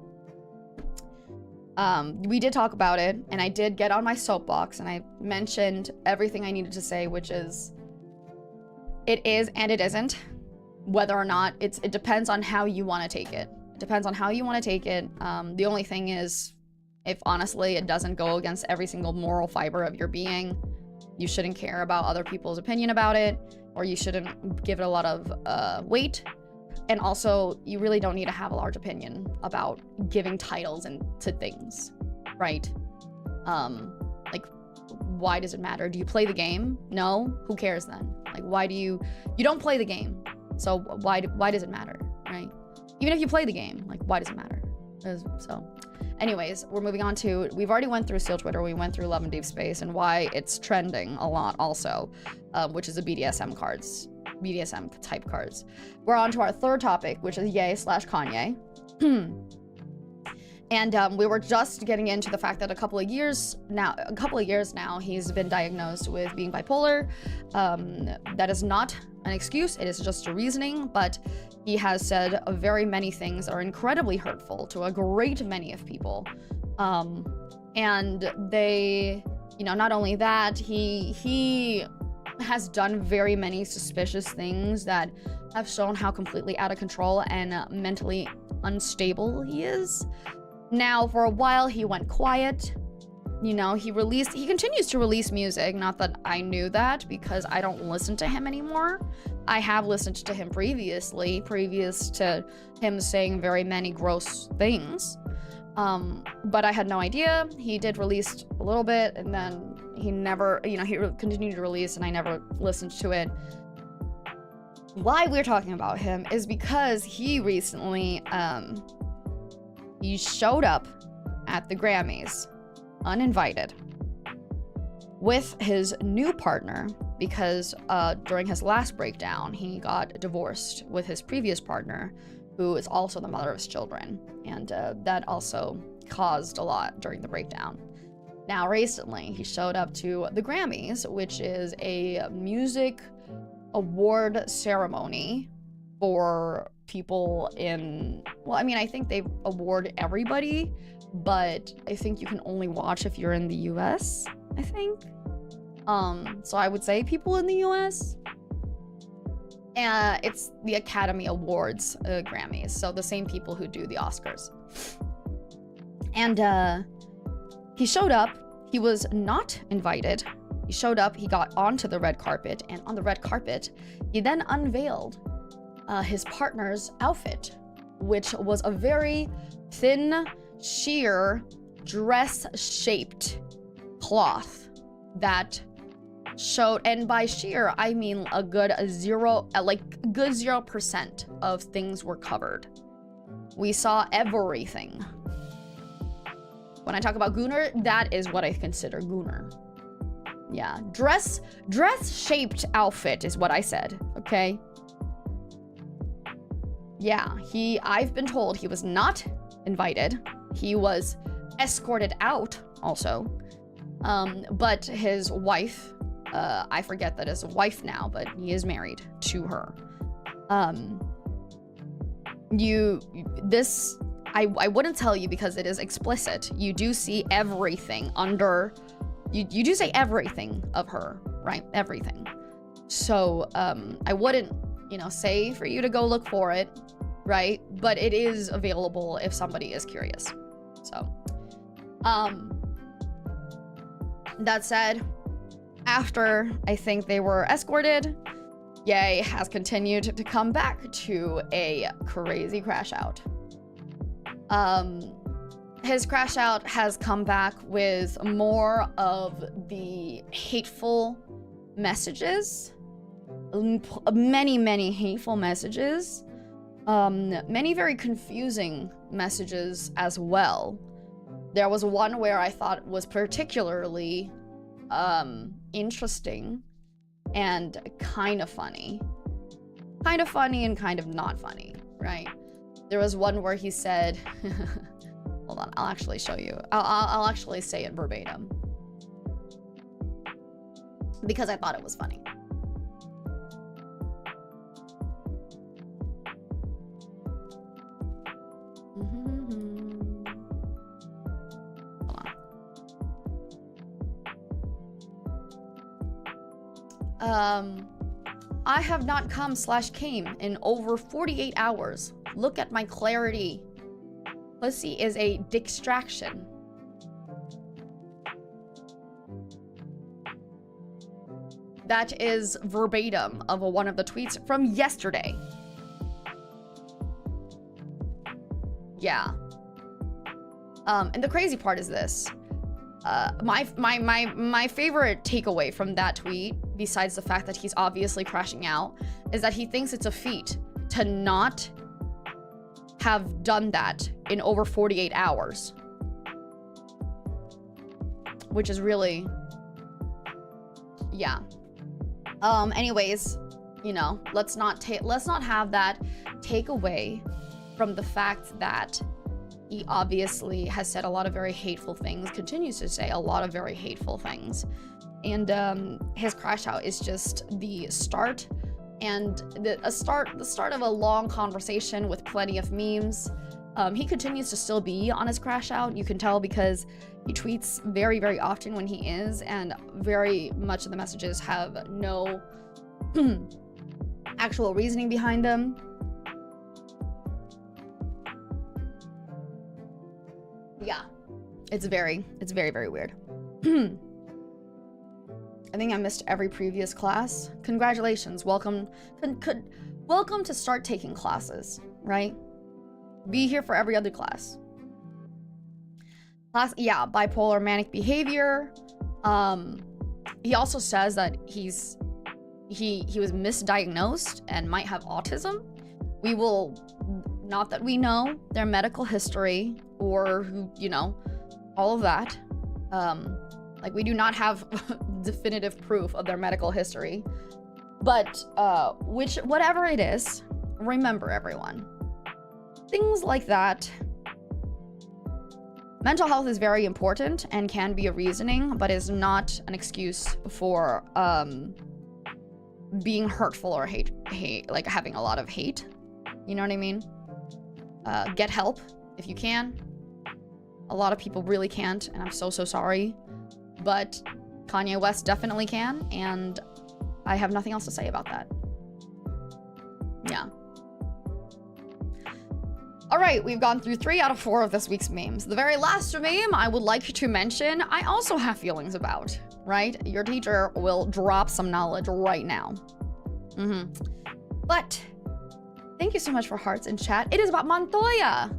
we did talk about it, and I did get on my soapbox, and I mentioned everything I needed to say, which is, it is and it isn't. Whether or not, it depends on how you want to take it. It depends on how you want to take it. The only thing is, if honestly it doesn't go against every single moral fiber of your being, you shouldn't care about other people's opinion about it, or you shouldn't give it a lot of weight. And also, you really don't need to have a large opinion about giving titles to things, right? Like, why does it matter? Do you play the game? No? Who cares then? Like, why do you don't play the game, so why does it matter, right? Even if you play the game, why does it matter? So anyways, we're moving on to, we've already went through Seal Twitter, we went through Love and Deep Space, and why it's trending a lot also, which is the BDSM cards, BDSM type cards. We're on to our third topic, which is Ye/Kanye. And we were just getting into the fact that a couple of years now, he's been diagnosed with being bipolar. That is not an excuse, it is just a reasoning, but he has said very many things that are incredibly hurtful to a great many of people. And they, you know, not only that, he has done very many suspicious things that have shown how completely out of control and mentally unstable he is. Now, for a while, he went quiet. You know, he continues to release music. Not that I knew that, because I don't listen to him anymore. I have listened to him previous to him saying very many gross things. But I had no idea. He did release a little bit, and then he never, you know, he continued to release, and I never listened to it. Why we're talking about him is because he recently, he showed up at the Grammys, uninvited, with his new partner, because during his last breakdown, he got divorced with his previous partner, who is also the mother of his children, and that also caused a lot during the breakdown. Now, recently, he showed up to the Grammys, which is a music award ceremony for people in, well, I mean, I think they award everybody, but I think you can only watch if you're in the US, I think. So I would say people in the US. It's the Academy Awards, Grammys, so the same people who do the Oscars. And he showed up, he was not invited. He showed up, he got onto the red carpet, and on the red carpet, he then unveiled his partner's outfit, which was a very thin, sheer, dress-shaped cloth that showed, and by sheer, I mean a good 0% of things were covered. We saw everything. When I talk about gooner, that is what I consider gooner. Yeah, dress-shaped outfit is what I said, okay? Yeah, I've been told he was not invited. He was escorted out also. But his wife, I forget that his wife now, but he is married to her. I wouldn't tell you because it is explicit. You do see everything under, you do say everything of her, right? Everything. So, I wouldn't, you know, say for you to go look for it, right? But it is available if somebody is curious. So, that said, after I think they were escorted, Ye has continued to come back to a crazy crash out. His crash out has come back with more of the hateful messages, many hateful messages, many very confusing messages as well. There was one where I thought was particularly interesting and kind of funny and kind of not funny, right? There was one where he said, hold on, I'll actually show you. I'll actually say it verbatim because I thought it was funny. I have not come/came in over 48 hours. Look at my clarity. Pussy is a distraction. That is verbatim of one of the tweets from yesterday. Yeah. And the crazy part is this. My favorite takeaway from that tweet, besides the fact that he's obviously crashing out, is that he thinks it's a feat to not have done that in over 48 hours. Which is really, yeah. Anyways, you know, let's not have that take away from the fact that he obviously has said a lot of very hateful things, continues to say a lot of very hateful things. And his crash out is just the start, and the start of a long conversation with plenty of memes. He continues to still be on his crash out. You can tell because he tweets very, very often when he is, and very much of the messages have no actual reasoning behind them. Yeah, it's very, very weird. I think I missed every previous class. Congratulations, welcome to start taking classes, right? Be here for every other class. Yeah, bipolar manic behavior. He also says that he was misdiagnosed and might have autism. We will, not that we know their medical history or who, you know, all of that. Like, we do not have definitive proof of their medical history. But whatever it is, remember, everyone, things like that. Mental health is very important and can be a reasoning, but is not an excuse for being hurtful or hate, like having a lot of hate. You know what I mean? Get help if you can. A lot of people really can't, and I'm so sorry. But Kanye West definitely can, and I have nothing else to say about that. Yeah. All right, we've gone through 3 out of 4 of this week's memes. The very last meme I would like to mention, I also have feelings about, right? Your teacher will drop some knowledge right now. But thank you so much for hearts in chat. It is about Montoya.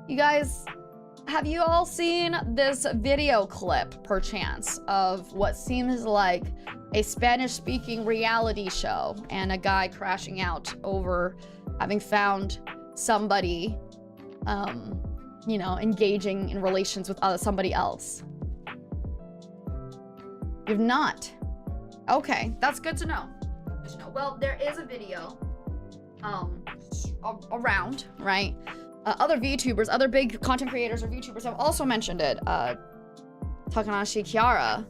You guys, have you all seen this video clip, perchance, of what seems like a Spanish-speaking reality show and a guy crashing out over having found somebody, you know, engaging in relations with somebody else? You've not? Okay, that's good to know. Good to know. Well, there is a video around, right? Other VTubers, other big content creators or VTubers have also mentioned it. Takanashi Kiara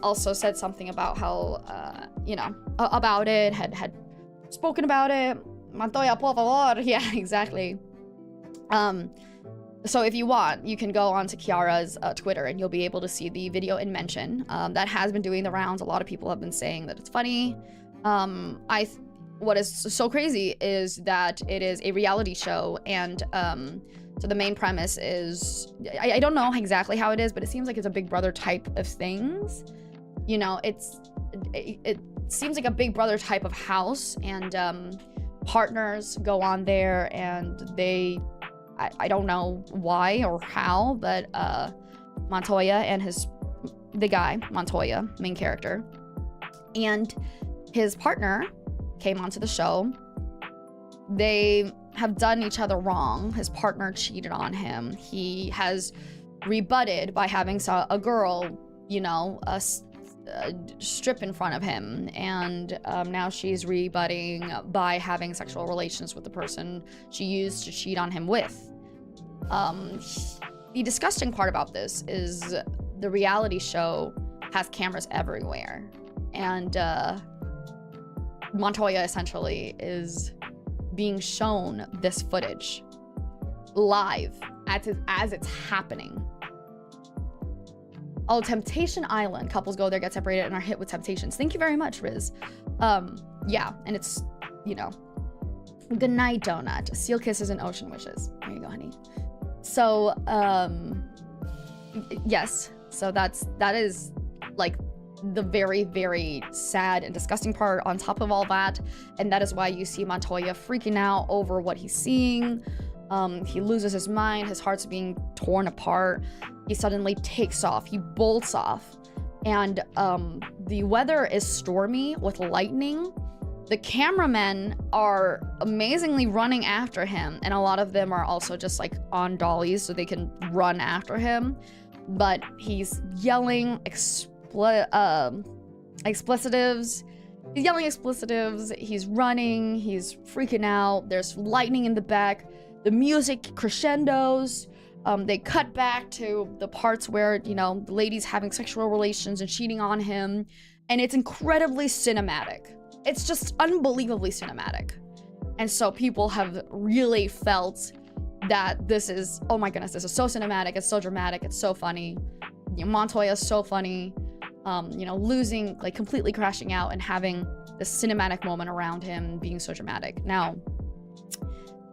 also said something about how, you know, about it, had spoken about it. Montoya, por favor. Yeah, exactly. So if you want, you can go onto Kiara's Twitter and you'll be able to see the video in mention. That has been doing the rounds. A lot of people have been saying that it's funny. What is so crazy is that it is a reality show, and so the main premise is, I don't know exactly how it is, but it seems like it's a Big Brother type of things. You know, it seems like a Big Brother type of house, and partners go on there, and they, I don't know why or how, but Montoya and the guy, Montoya, main character, and his partner came onto the show. They have done each other wrong. His partner cheated on him. He has rebutted by having a girl, you know, strip in front of him, and now she's rebutting by having sexual relations with the person she used to cheat on him with. The disgusting part about this is the reality show has cameras everywhere, and Montoya essentially is being shown this footage live as it's happening. Oh, Temptation Island. Couples go there, get separated, and are hit with temptations. Thank you very much, Riz. Yeah, and it's, you know, good night, donut. Seal kisses and ocean wishes. There you go, honey. So, yes. So that is, like, the very, very sad and disgusting part on top of all that. And that is why you see Montoya freaking out over what he's seeing. He loses his mind. His heart's being torn apart. He suddenly takes off. He bolts off. And the weather is stormy with lightning. The cameramen are amazingly running after him, and a lot of them are also just like on dollies so they can run after him. But he's yelling explicitives. He's yelling explicitives. He's running. He's freaking out. There's lightning in the back. The music crescendos. They cut back to the parts where, you know, the lady's having sexual relations and cheating on him. And it's incredibly cinematic. It's just unbelievably cinematic. And so people have really felt that this is, oh my goodness, this is so cinematic, it's so dramatic, it's so funny. You know, Montoya is so funny. You know, losing, like completely crashing out and having this cinematic moment around him being so dramatic. Now,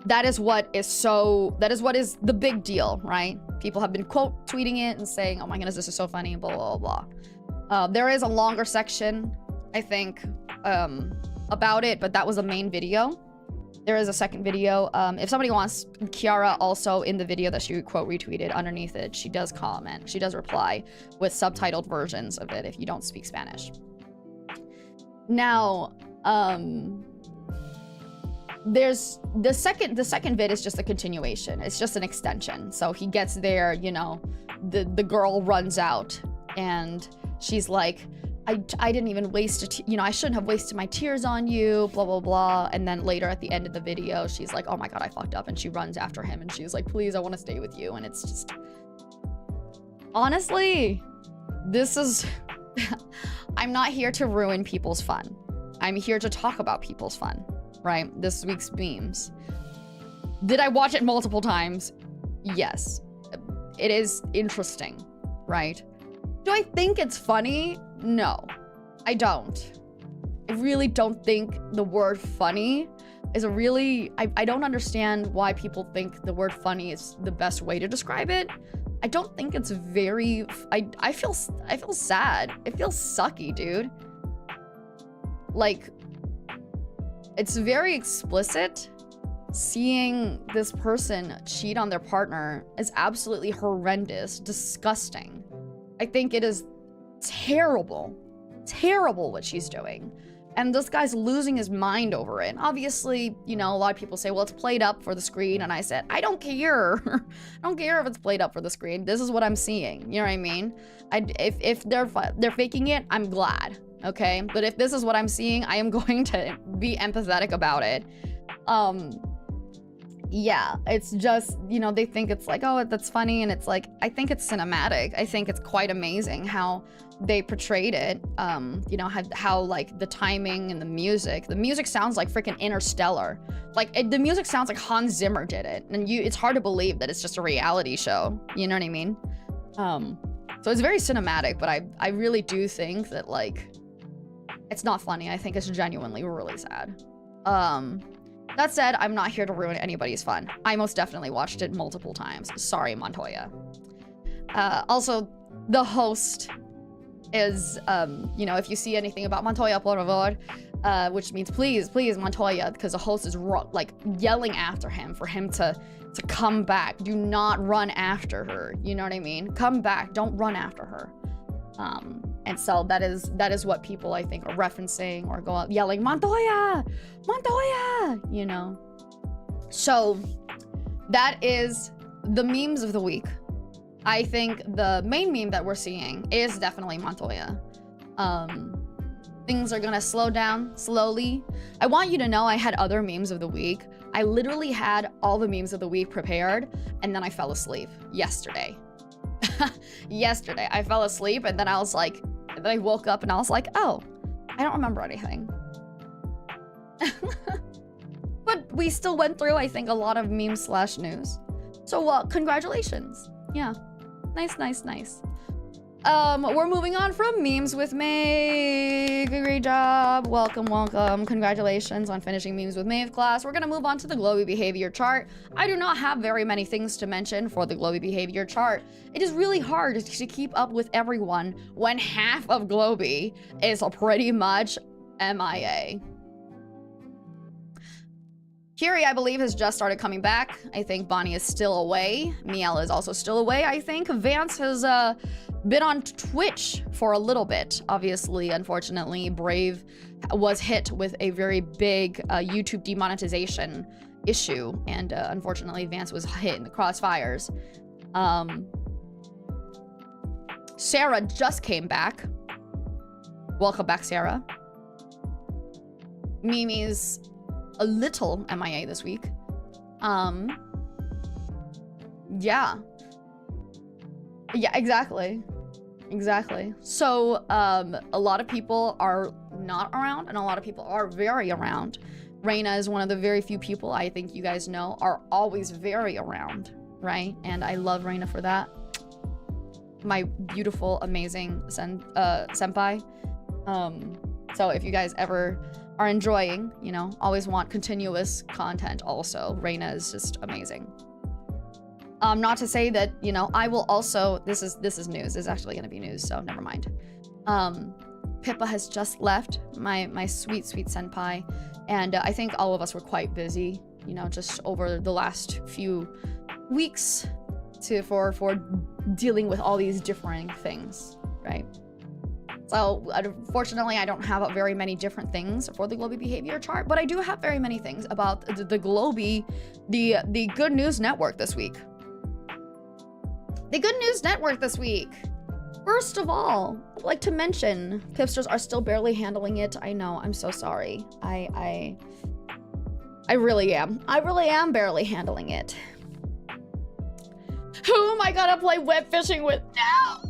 that is what is the big deal, right? People have been quote tweeting it and saying, oh my goodness, this is so funny, blah, blah, blah. There is a longer section, I think, about it, but that was the main video. There is a second video. If somebody wants, Kiara also in the video that she quote retweeted underneath it, she does comment, she does reply with subtitled versions of it if you don't speak Spanish. Now, there's the second vid is just a continuation. It's just an extension. So he gets there, you know, the girl runs out and she's like, I didn't even waste you know, I shouldn't have wasted my tears on you, blah, blah, blah. And then later at the end of the video, she's like, oh my God, I fucked up. And she runs after him and she's like, please, I want to stay with you. And it's just, honestly, this is, I'm not here to ruin people's fun. I'm here to talk about people's fun, right? This week's memes. Did I watch it multiple times? Yes. It is interesting, right? Do I think it's funny? No, I don't. I really don't think the word funny is a really... I don't understand why people think the word funny is the best way to describe it. I don't think it's very... I feel sad. It feels sucky, dude. Like, it's very explicit. Seeing this person cheat on their partner is absolutely horrendous, disgusting. I think it is terrible what she's doing. And this guy's losing his mind over it. Obviously, you know, a lot of people say, well, it's played up for the screen. And I said, I don't care. I don't care if it's played up for the screen. This is what I'm seeing. You know what I mean? If they're faking it, I'm glad. Okay? But if this is what I'm seeing, I am going to be empathetic about it. Yeah, it's just, you know, they think it's like, oh, that's funny. And it's like, I think it's cinematic. I think it's quite amazing how they portrayed it. You know, how like the timing and the music sounds like freaking Interstellar. Like the music sounds like Hans Zimmer did it. And it's hard to believe that it's just a reality show. You know what I mean? So it's very cinematic, but I really do think that like, it's not funny. I think it's genuinely really sad. That said, I'm not here to ruin anybody's fun. I most definitely watched it multiple times. Sorry, Montoya. Also, the host is, you know, if you see anything about Montoya, por favor, which means please, Montoya, because the host is like yelling after him for him to come back. Do not run after her. You know what I mean? Come back. Don't run after her. And so that is what people, I think, are referencing or go out yelling, Montoya! Montoya! You know? So that is the memes of the week. I think the main meme that we're seeing is definitely Montoya. Things are gonna slow down slowly. I want you to know I had other memes of the week. I literally had all the memes of the week prepared, and then I fell asleep yesterday. Yesterday I fell asleep, and then I was like, and then I woke up and I was like, oh, I don't remember anything. But we still went through, I think, a lot of memes / news. So congratulations. Yeah, nice. We're moving on from memes with Maeve. Great job. Welcome. Congratulations on finishing memes with Maeve class. We're gonna move on to the Globie behavior chart. I do not have very many things to mention for the Globie behavior chart. It is really hard to keep up with everyone when half of Globie is pretty much MIA. Kiri, I believe, has just started coming back. I think Bonnie is still away. Miel is also still away, I think. Vance has been on Twitch for a little bit. Obviously, unfortunately, Brave was hit with a very big YouTube demonetization issue. And unfortunately, Vance was hit in the crossfires. Sarah just came back. Welcome back, Sarah. Mimi's a little MIA this week. Yeah, exactly. So, a lot of people are not around, and a lot of people are very around. Reina is one of the very few people I think you guys know are always very around, right? And I love Reina for that. My beautiful, amazing senpai. So if you guys ever are enjoying, you know, always want continuous content also, Reina is just amazing. Not to say that, you know, I will also, this is news. This is actually going to be news, so never mind. Pippa has just left, my sweet senpai, and I think all of us were quite busy, you know, just over the last few weeks for dealing with all these differing things, right? So unfortunately, I don't have very many different things for the Globie behavior chart, but I do have very many things about the Globie, the Good News Network this week. The Good News Network this week. First of all, I'd like to mention Pipsters are still barely handling it. I know, I'm so sorry. I really am. I really am barely handling it. Who am I gonna play web fishing with now?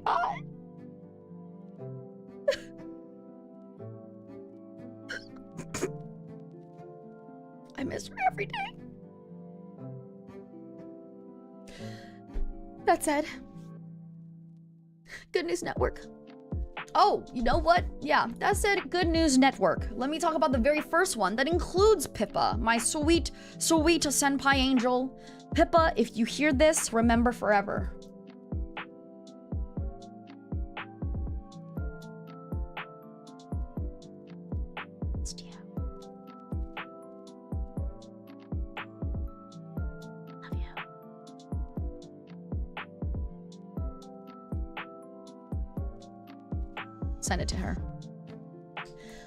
God. I miss her every day. That said, Good News Network. Oh, you know what? Yeah, that said, Good News Network. Let me talk about the very first one that includes Pippa, my sweet senpai angel. Pippa, if you hear this, remember forever. Send it to her.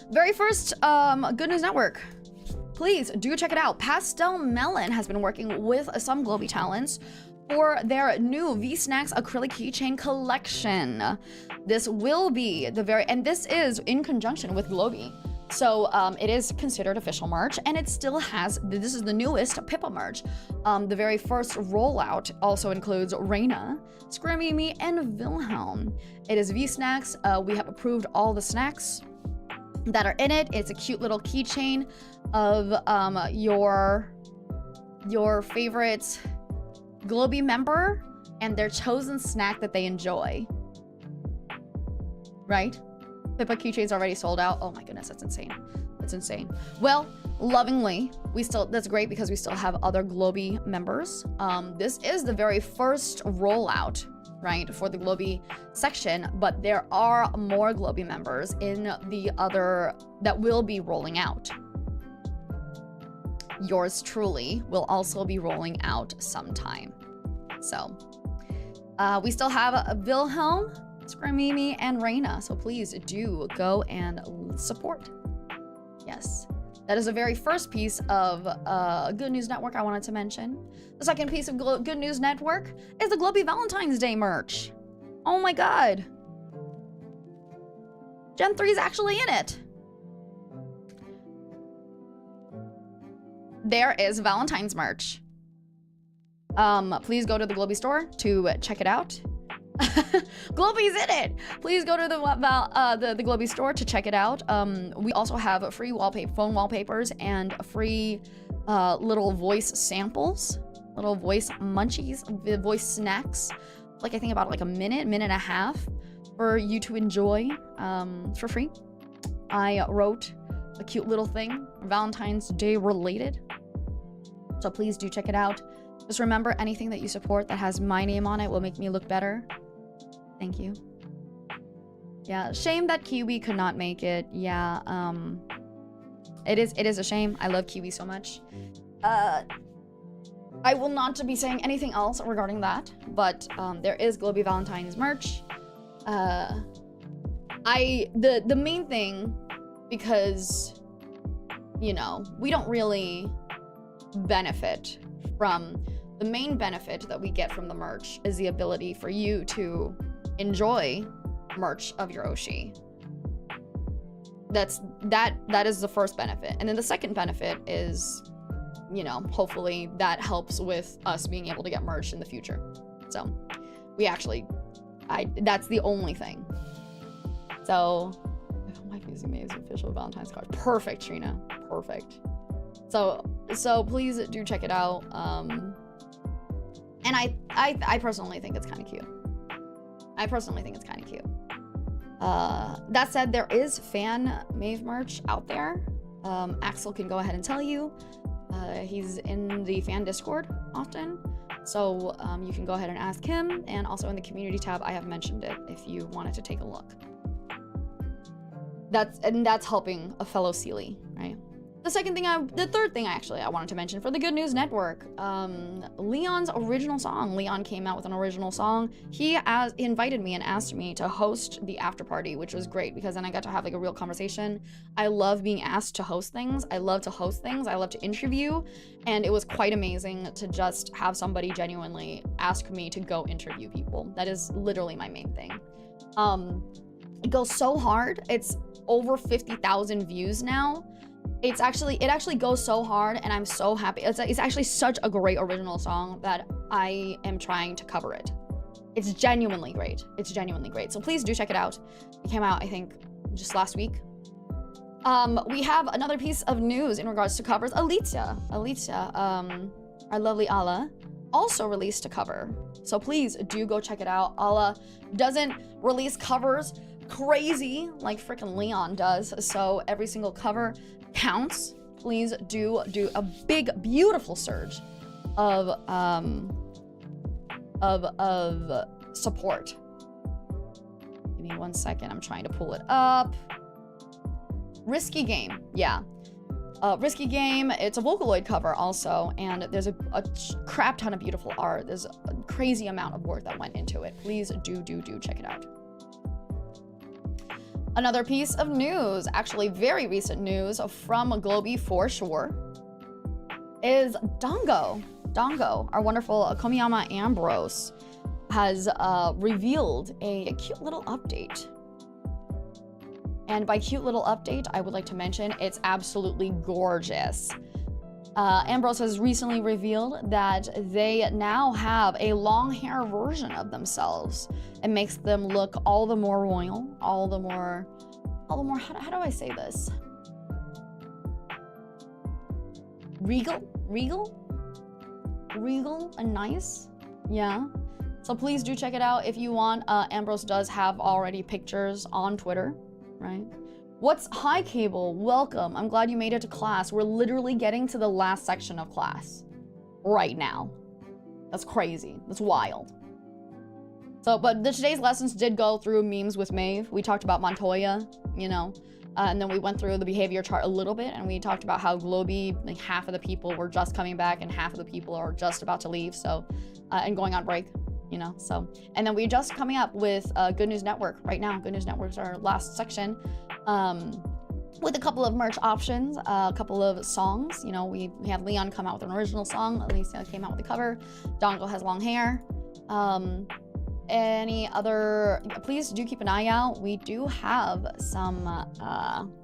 Very first, Good News Network. Please do check it out. Pastel Melon has been working with some Globie talents for their new V-Snacks acrylic keychain collection. This will be the very, and this is in conjunction with Globie. So it is considered official merch, and it still has, this is the newest Pippa merch. The very first rollout also includes Reina, Scrimmy, and Wilhelm. It is V-Snacks. We have approved all the snacks that are in it. It's a cute little keychain of your favorite Globie member and their chosen snack that they enjoy. Right? Pippa keychain's already sold out. Oh my goodness, that's insane. That's insane. Well, lovingly, that's great because we still have other Globie members. This is the very first rollout, right, for the Globie section, but there are more Globie members in the other that will be rolling out. Yours truly will also be rolling out sometime. So, we still have Wilhelm, Scrimmy, and Reina, so please do go and support. Yes, that is the very first piece of Good News Network I wanted to mention. The second piece of Good News Network is the Globie Valentine's Day merch. Oh my god. Gen 3 is actually in it. There is Valentine's merch. Please go to the Globie store to check it out. Globie's in it. Please go to the Globie store to check it out. We also have free phone wallpapers and free little voice samples, little voice munchies, voice snacks. Like I think about like a minute and a half for you to enjoy for free. I wrote a cute little thing, Valentine's Day related. So please do check it out. Just remember, anything that you support that has my name on it will make me look better. Thank you. Yeah, shame that Kiwi could not make it. Yeah, it is a shame. I love Kiwi so much. I will not be saying anything else regarding that, but there is Globie Valentine's merch. The main thing, because, you know, we don't really benefit from, the main benefit that we get from the merch is the ability for you to enjoy merch of your Oshi. That is the first benefit. And then the second benefit is, you know, hopefully that helps with us being able to get merch in the future. So we actually, that's the only thing. So I might be using Maeve's official Valentine's card. Perfect, Trina. Perfect. So please do check it out. And I personally think it's kind of cute. I personally think it's kind of cute. That said, there is fan Maeve merch out there. Axel can go ahead and tell you. He's in the fan Discord often. So you can go ahead and ask him. And also in the community tab, I have mentioned it if you wanted to take a look. That's helping a fellow Sealy, right? The third thing actually I wanted to mention for the Good News Network, Leon's original song. Leon came out with an original song. He invited me and asked me to host the after party, which was great because then I got to have like a real conversation. I love being asked to host things. I love to host things. I love to interview, and it was quite amazing to just have somebody genuinely ask me to go interview people. That is literally my main thing. It goes so hard. It's over 50,000 views now. It actually goes so hard, and I'm so happy. It's actually such a great original song that I am trying to cover it. It's genuinely great. It's genuinely great. So please do check it out. It came out, I think, just last week. We have another piece of news in regards to covers. Alicia, our lovely Ala, also released a cover. So please do go check it out. Ala doesn't release covers crazy like freaking Leon does, so every single cover counts. Please do a big beautiful surge of support. Give me 1 second, I'm trying to pull it up. Risky Game, yeah. Risky Game, it's a Vocaloid cover also, and there's a crap ton of beautiful art. There's a crazy amount of work that went into it. Please do check it out. Another piece of news, actually very recent news from Globie for sure, is Dongo. Dongo, our wonderful Komiyama Ambrose, has revealed a cute little update. And by cute little update, I would like to mention it's absolutely gorgeous. Ambrose has recently revealed that they now have a long hair version of themselves. It makes them look all the more royal, all the more, how do I say this? Regal and nice, yeah. So please do check it out if you want. Ambrose does have already pictures on Twitter, right? What's Hi Cable? Welcome. I'm glad you made it to class. We're literally getting to the last section of class right now. That's crazy. That's wild. So, but today's lessons did go through memes with Maeve. We talked about Montoya, you know, and then we went through the behavior chart a little bit, and we talked about how Globie, like half of the people were just coming back and half of the people are just about to leave. So, and going on break, you know, so, and then we're just coming up with Good News Network right now. Good News Network's our last section. With a couple of merch options, a couple of songs. You know, we had Leon come out with an original song. Alicia came out with a cover. Dongo has long hair. Any other, please do keep an eye out. We do have some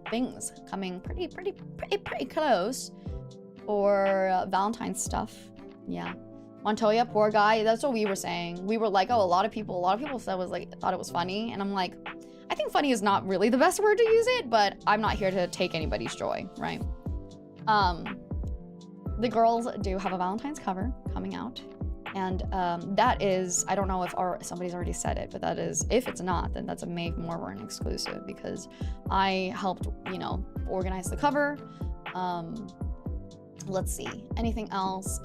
things coming pretty close for Valentine's stuff. Yeah. Montoya, poor guy. That's what we were saying. We were like, oh, a lot of people said thought it was funny, and I'm like, I think funny is not really the best word to use it, but I'm not here to take anybody's joy, right? The girls do have a Valentine's cover coming out, and that is, I don't know if somebody's already said it, but that is, if it's not, then that's a Maeve Morveren exclusive, because I helped, you know, organize the cover. Let's see, anything else?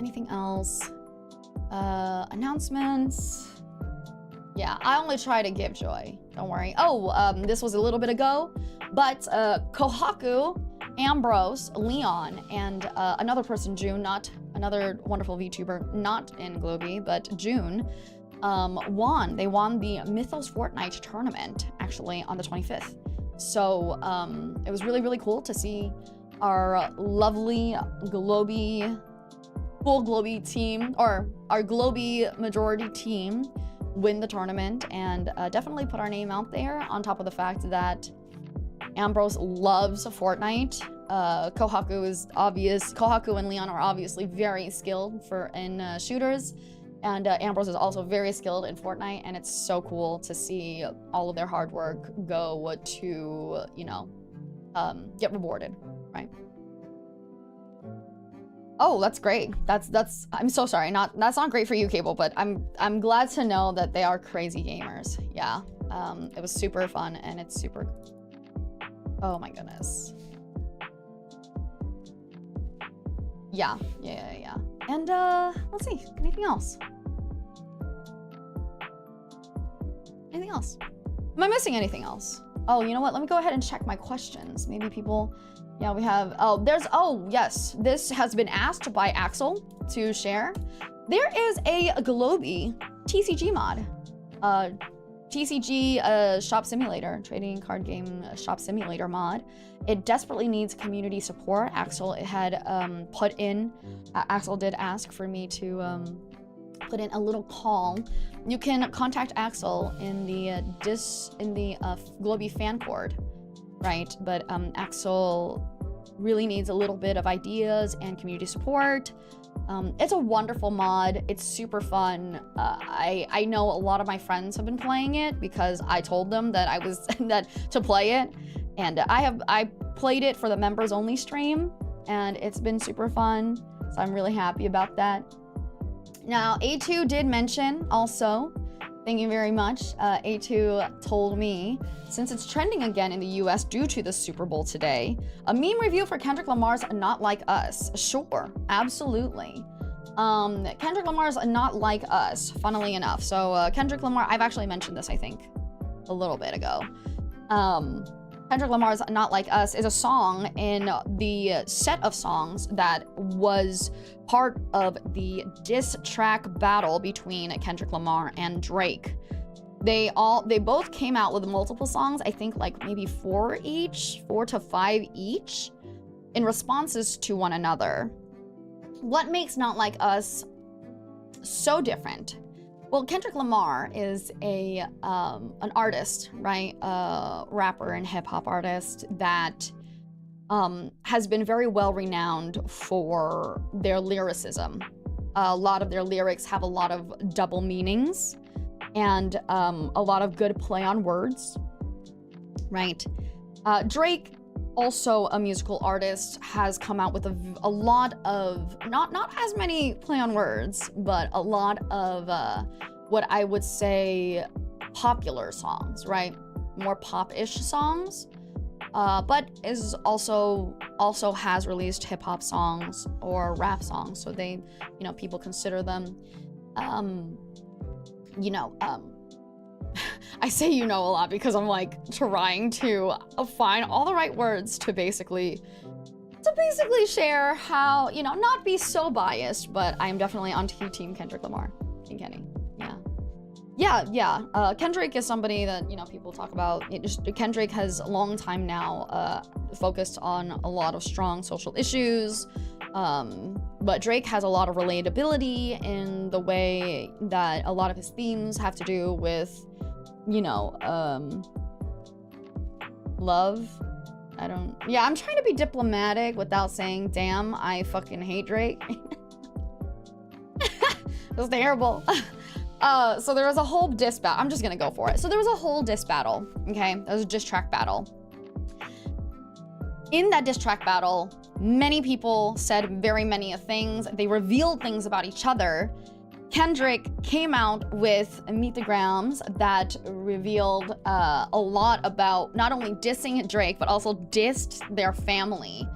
Announcements. Yeah, I only try to give joy. Don't worry. Oh, this was a little bit ago, but Kohaku Ambrose, Leon, and another person, June, not another wonderful VTuber, not in Globie, but June, won. They won the Mythos Fortnite tournament, actually, on the 25th. So it was really, really cool to see our lovely Globie, full Globie team, or our Globie majority team win the tournament, and definitely put our name out there, on top of the fact that Ambrose loves Fortnite. Kohaku is obvious. Kohaku and Leon are obviously very skilled in shooters, and Ambrose is also very skilled in Fortnite, and it's so cool to see all of their hard work go to, you know, get rewarded, right? Oh, that's great. That's I'm so sorry. That's not great for you, Cable, but I'm glad to know that they are crazy gamers. Yeah. It was super fun, and it's super, oh my goodness. Yeah. And let's see, anything else? Anything else? Am I missing anything else? Oh, you know what? Let me go ahead and check my questions. Maybe people, yeah, we have, oh, yes. This has been asked by Axel to share. There is a Globie TCG mod. TCG shop simulator, trading card game shop simulator mod. It desperately needs community support. Axel had put in, Axel did ask for me to put in a little call. You can contact Axel in the Globie fan cord, right? But Axel really needs a little bit of ideas and community support. It's a wonderful mod. It's super fun. I know a lot of my friends have been playing it because I told them that I was to play it, and I played it for the members only stream, and it's been super fun. So I'm really happy about that. Now, A2 did mention also, thank you very much. A2 told me, since it's trending again in the US due to the Super Bowl today, a meme review for Kendrick Lamar's Not Like Us. Sure, absolutely. Kendrick Lamar's Not Like Us, funnily enough. So Kendrick Lamar, I've actually mentioned this, I think, a little bit ago. Kendrick Lamar's Not Like Us is a song in the set of songs that was part of the diss track battle between Kendrick Lamar and Drake. They both came out with multiple songs, I think like maybe 4 to 5 each, in responses to one another. What makes Not Like Us so different? Well, Kendrick Lamar is an artist, right? A rapper and hip hop artist that has been very well renowned for their lyricism. A lot of their lyrics have a lot of double meanings and a lot of good play on words, right? Drake, also a musical artist, has come out with a lot of, not as many play on words, but a lot of what I would say popular songs, right? More pop-ish songs, but is also has released hip-hop songs or rap songs, so they, you know, people consider them, you know, I say you know a lot because I'm like trying to find all the right words to basically share how, you know, not be so biased, but I am definitely on Team Kendrick Lamar. King Kenny. Yeah. Kendrick is somebody that, you know, people talk about. Kendrick has a long time now focused on a lot of strong social issues, but Drake has a lot of relatability in the way that a lot of his themes have to do with, you know, love. I'm trying to be diplomatic without saying, damn, I fucking hate Drake. That's terrible. So there was a whole diss battle. I'm just gonna go for it. So there was a whole diss battle, okay? There was a diss track battle. In that diss track battle, many people said very many things. They revealed things about each other. Kendrick came out with meetograms that revealed a lot about not only dissing Drake, but also dissed their family.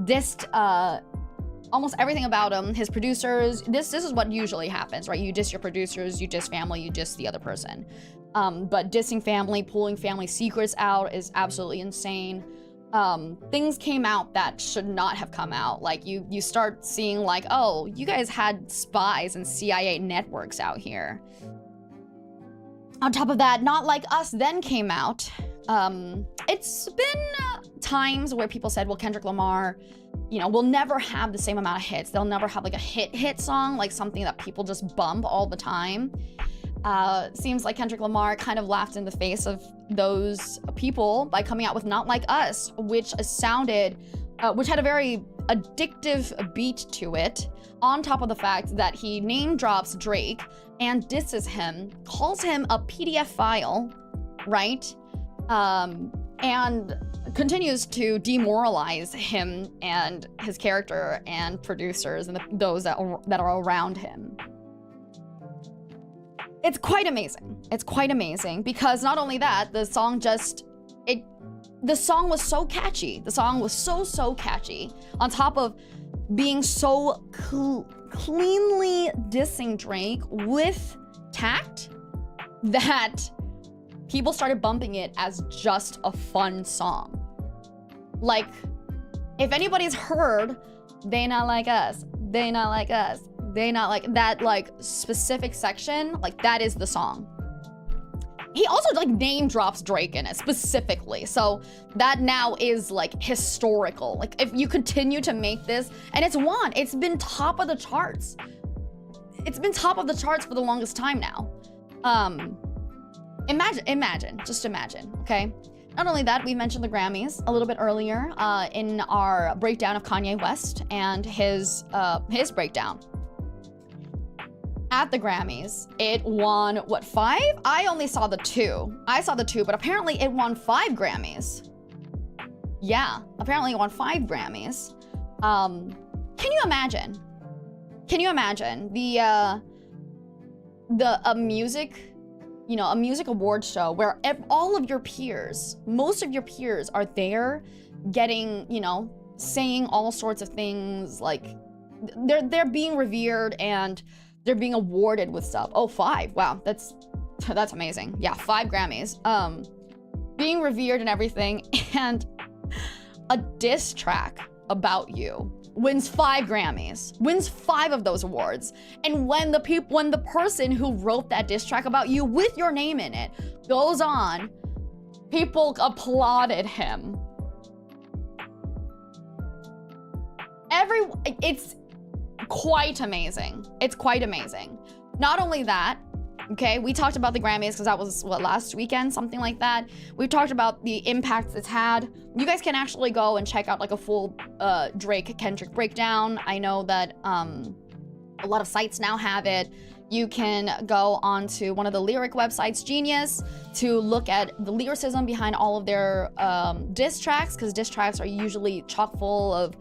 Dissed almost everything about him, his producers. This is what usually happens, right? You diss your producers, you diss family, you diss the other person. But dissing family, pulling family secrets out is absolutely insane. things came out that should not have come out. Like you start seeing like, oh, you guys had spies and CIA networks out here. On top of that, Not Like Us then came out. It's been times where people said, well, Kendrick Lamar, you know, will never have the same amount of hits. They'll never have like a hit song, like something that people just bump all the time. Seems like Kendrick Lamar kind of laughed in the face of those people by coming out with Not Like Us, which had a very addictive beat to it, on top of the fact that he name drops Drake and disses him, calls him a PDF file, right? And continues to demoralize him and his character and producers and those that are around him. It's quite amazing. It's quite amazing because not only that, the song was so catchy. The song was so catchy. On top of being so cleanly dissing Drake with tact that people started bumping it as just a fun song. Like, if anybody's heard They Not Like Us, They Not Like Us, They Not Like that, like specific section, like that is the song. He also like name drops Drake in it specifically, so that now is like historical. Like if you continue to make this, and it's been top of the charts. It's been top of the charts for the longest time now. Just imagine, okay? Not only that, we mentioned the Grammys a little bit earlier in our breakdown of Kanye West and his breakdown. At the Grammys, it won, what, 5? I only saw the 2. I saw the 2, but apparently it won 5 Grammys. Yeah, apparently it won 5 Grammys. Can you imagine? Can you imagine a music award show where all of your peers, most of your peers are there getting, you know, saying all sorts of things, like they're being revered and they're being awarded with stuff. Oh, 5. Wow, that's amazing. Yeah, 5 Grammys. Being revered and everything, and a diss track about you wins 5 Grammys, wins 5 of those awards. And when the person who wrote that diss track about you with your name in it goes on, people applauded him. It's quite amazing. It's quite amazing. Not only that, okay, we talked about the Grammys because that was, what, last weekend, something like that. We've talked about the impacts it's had. You guys can actually go and check out like a full Kendrick breakdown. I know that a lot of sites now have it. You can go onto one of the lyric websites, Genius, to look at the lyricism behind all of their diss tracks, because diss tracks are usually chock full of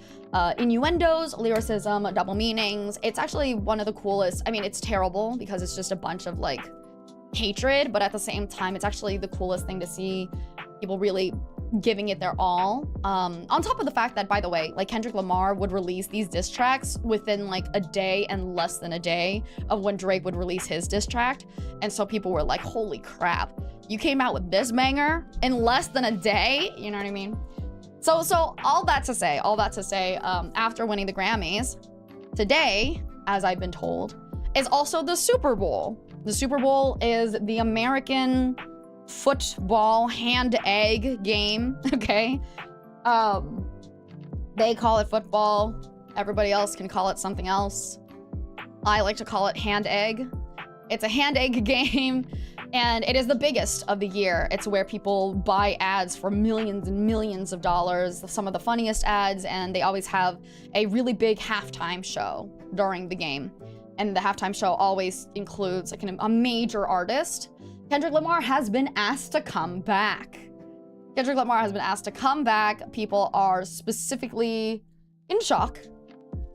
innuendos, lyricism, double meanings. It's actually one of the coolest. I mean, it's terrible because it's just a bunch of like hatred, but at the same time, it's actually the coolest thing to see people really giving it their all. On top of the fact that, by the way, like Kendrick Lamar would release these diss tracks within like a day and less than a day of when Drake would release his diss track. And so people were like, holy crap, you came out with this banger in less than a day? You know what I mean? So all that to say, after winning the Grammys, today, as I've been told, is also the Super Bowl. The Super Bowl is the American football hand egg game, okay? They call it football. Everybody else can call it something else. I like to call it hand egg. It's a hand egg game, and it is the biggest of the year. It's where people buy ads for millions and millions of dollars, some of the funniest ads, and they always have a really big halftime show during the game. And the halftime show always includes like a major artist. Kendrick Lamar has been asked to come back. Kendrick Lamar has been asked to come back. People are specifically in shock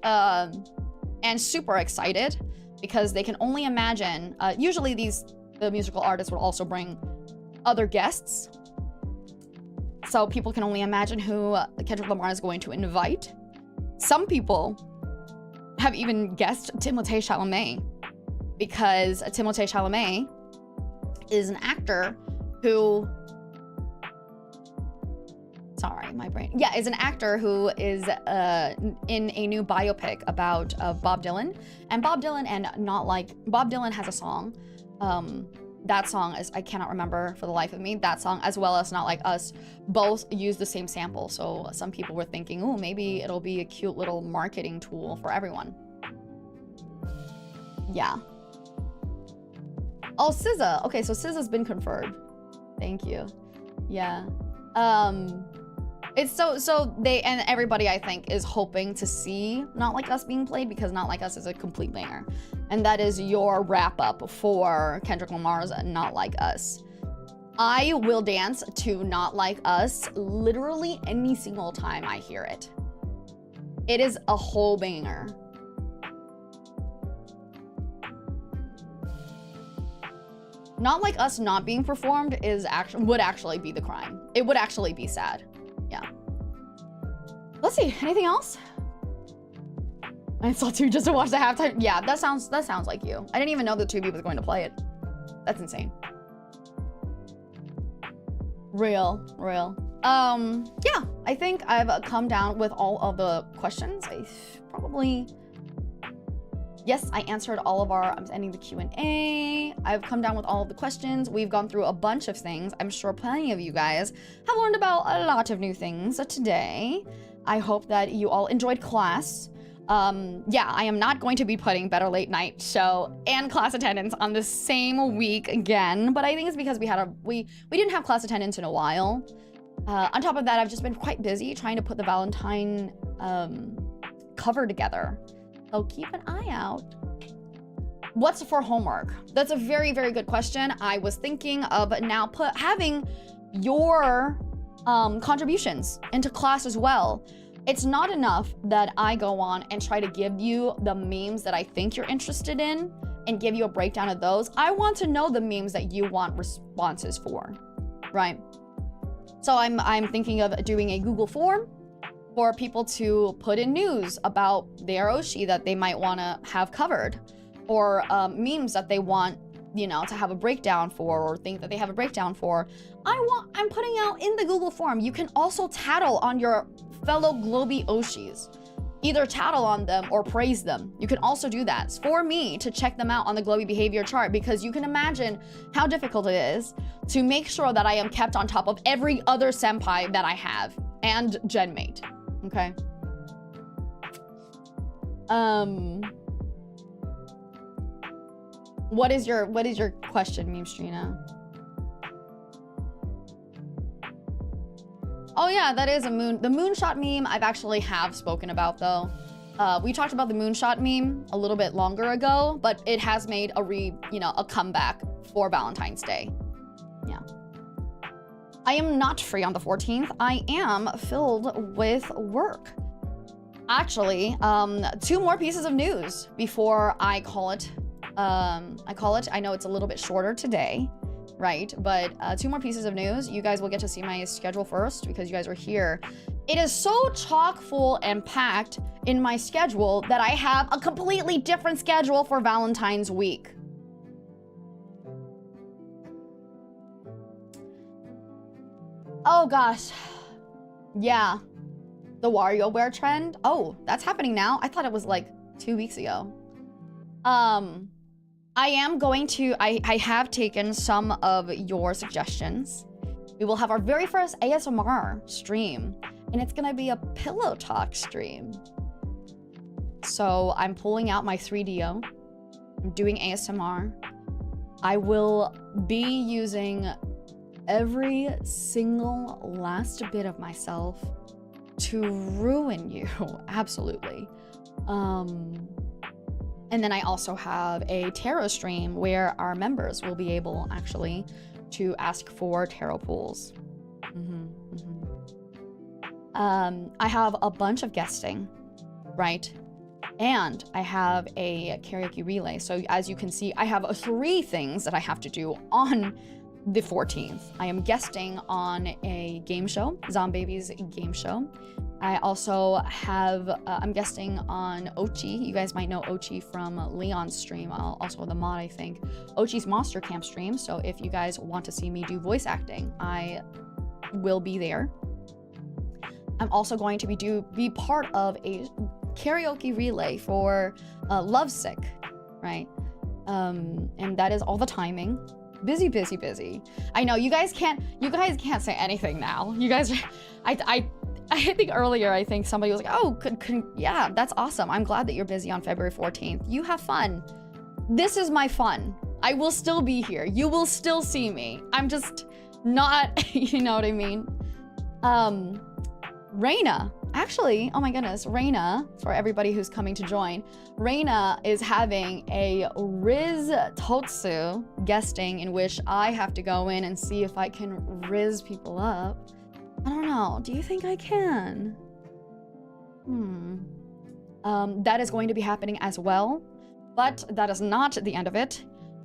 and super excited because they can only imagine. Usually the musical artists will also bring other guests. So people can only imagine who Kendrick Lamar is going to invite. Some people have even guessed Timothée Chalamet, because Timothée Chalamet is an actor who Sorry, my brain. Yeah, is an actor who is in a new biopic about Bob Dylan. And Bob Dylan has a song. That song is, I cannot remember for the life of me, that song as well as Not Like Us both use the same sample. So some people were thinking, oh, maybe it'll be a cute little marketing tool for everyone. Yeah. Oh, SZA. Okay, so SZA's been confirmed. Thank you. Yeah. It's so they and everybody I think is hoping to see Not Like Us being played because Not Like Us is a complete banger. And that is your wrap up for Kendrick Lamar's Not Like Us. I will dance to Not Like Us literally any single time I hear it. It is a whole banger. Not Like Us not being performed would actually be the crime. It would actually be sad. Yeah. Let's see. Anything else? I saw two just to watch the halftime. Yeah, that sounds like you. I didn't even know the Tubi was going to play it. That's insane. Real. Yeah, I think I've come down with all of the questions. Yes, I answered all of I'm ending the Q&A. I've come down with all of the questions. We've gone through a bunch of things. I'm sure plenty of you guys have learned about a lot of new things today. I hope that you all enjoyed class. Yeah, I am not going to be putting Better Late Night Show and class attendance on the same week again, but I think it's because we didn't have class attendance in a while. On top of that, I've just been quite busy trying to put the Valentine cover together. So keep an eye out. What's for homework? That's a very, very good question. I was thinking of now having your contributions into class as well. It's not enough that I go on and try to give you the memes that I think you're interested in and give you a breakdown of those. I want to know the memes that you want responses for, right? So I'm thinking of doing a Google form for people to put in news about their Oshi that they might want to have covered, or memes that they want, you know, to have a breakdown for, or think that they have a breakdown for. I'm putting out in the Google form. You can also tattle on your fellow Globie Oshis. Either tattle on them or praise them. You can also do that for me to check them out on the Globie behavior chart, because you can imagine how difficult it is to make sure that I am kept on top of every other senpai that I have and genmate. Okay. What is your question, Memestrina? Oh yeah, that is the moonshot meme I've actually have spoken about though. We talked about the moonshot meme a little bit longer ago, but it has made a comeback for Valentine's Day. Yeah. I am not free on the 14th. I am filled with work. Actually, 2 more pieces of news before I call it. I know it's a little bit shorter today, right? But 2 more pieces of news. You guys will get to see my schedule first because you guys are here. It is so chock full and packed in my schedule that I have a completely different schedule for Valentine's week. Oh gosh. Yeah. The WarioWare trend. Oh, that's happening now. I thought it was like 2 weeks ago. I am going to, I have taken some of your suggestions. We will have our very first ASMR stream, and it's gonna be a pillow talk stream. So I'm pulling out my 3DO. I'm doing ASMR. I will be using every single last bit of myself to ruin you, absolutely. And then I also have a tarot stream where our members will be able actually to ask for tarot pulls. I have a bunch of guesting, right? And I have a karaoke relay. So as you can see, I have 3 things that I have to do on the 14th. I am guesting on a game show, Zombabies game show. I also have, I'm guesting on Ochi. You guys might know Ochi from Leon's stream, also the mod, I think. Ochi's Monster Camp stream. So if you guys want to see me do voice acting, I will be there. I'm also going to be part of a karaoke relay for Lovesick, right? And that is all the timing. Busy, busy, busy. I know you guys can't say anything now. You guys, I think earlier, I think somebody was like, oh, yeah, that's awesome. I'm glad that you're busy on February 14th. You have fun. This is my fun. I will still be here. You will still see me. I'm just not, you know what I mean? Reina, actually, oh my goodness, Reina, for everybody who's coming to join, Reina is having a Riz Totsu guesting in which I have to go in and see if I can riz people up. I don't know, do you think I can? That is going to be happening as well, but that is not the end of it.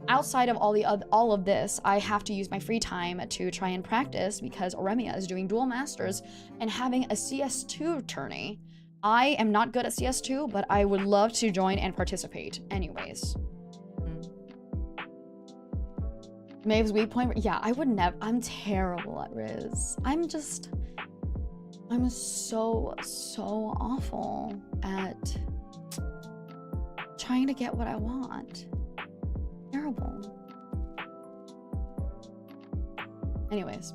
Outside of all of this, I have to use my free time to try and practice because Oremia is doing dual masters and having a CS2 tourney. I am not good at CS2, but I would love to join and participate anyways. Maeve's weak point, yeah, I would never, I'm terrible at Riz. I'm so awful at trying to get what I want. Terrible. Anyways,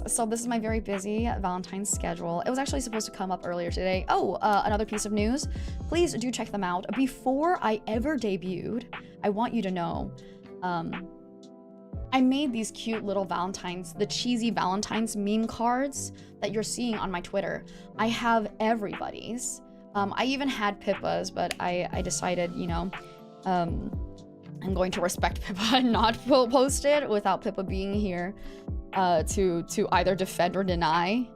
so this is my very busy Valentine's schedule. It was actually supposed to come up earlier today. Oh, another piece of news. Please do check them out. Before I ever debuted, I want you to know, I made these cute little Valentine's, the cheesy Valentine's meme cards that you're seeing on my Twitter. I have everybody's. I even had Pippa's, but I decided, you know, I'm going to respect Pippa and not post it without Pippa being here to either defend or deny.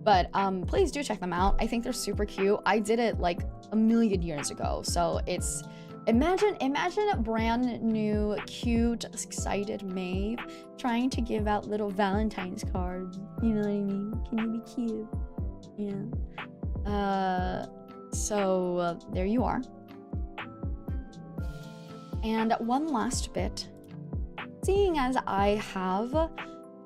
But please do check them out. I think they're super cute. I did it like a million years ago, so it's imagine a brand new, cute, excited Maeve trying to give out little Valentine's cards. You know what I mean? Can you be cute? Yeah. So there you are. And one last bit, seeing as I have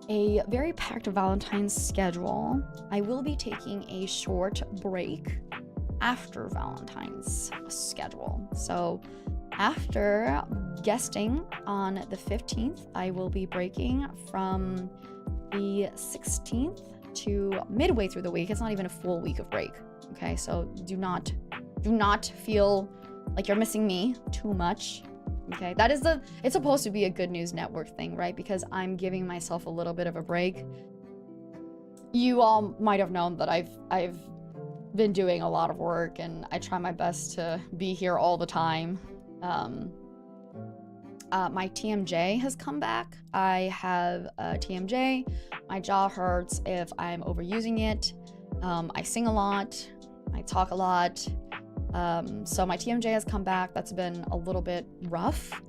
a very packed Valentine's schedule, I will be taking a short break after Valentine's schedule. So after guesting on the 15th, I will be breaking from the 16th to midway through the week. It's not even a full week of break. Okay, so do not feel like you're missing me too much. Okay, that is it's supposed to be a Good News Network thing, right? Because I'm giving myself a little bit of a break. You all might have known that I've been doing a lot of work and I try my best to be here all the time. My TMJ has come back. I have a TMJ. My jaw hurts if I'm overusing it. I sing a lot. I talk a lot. So my TMJ has come back. That's been a little bit rough.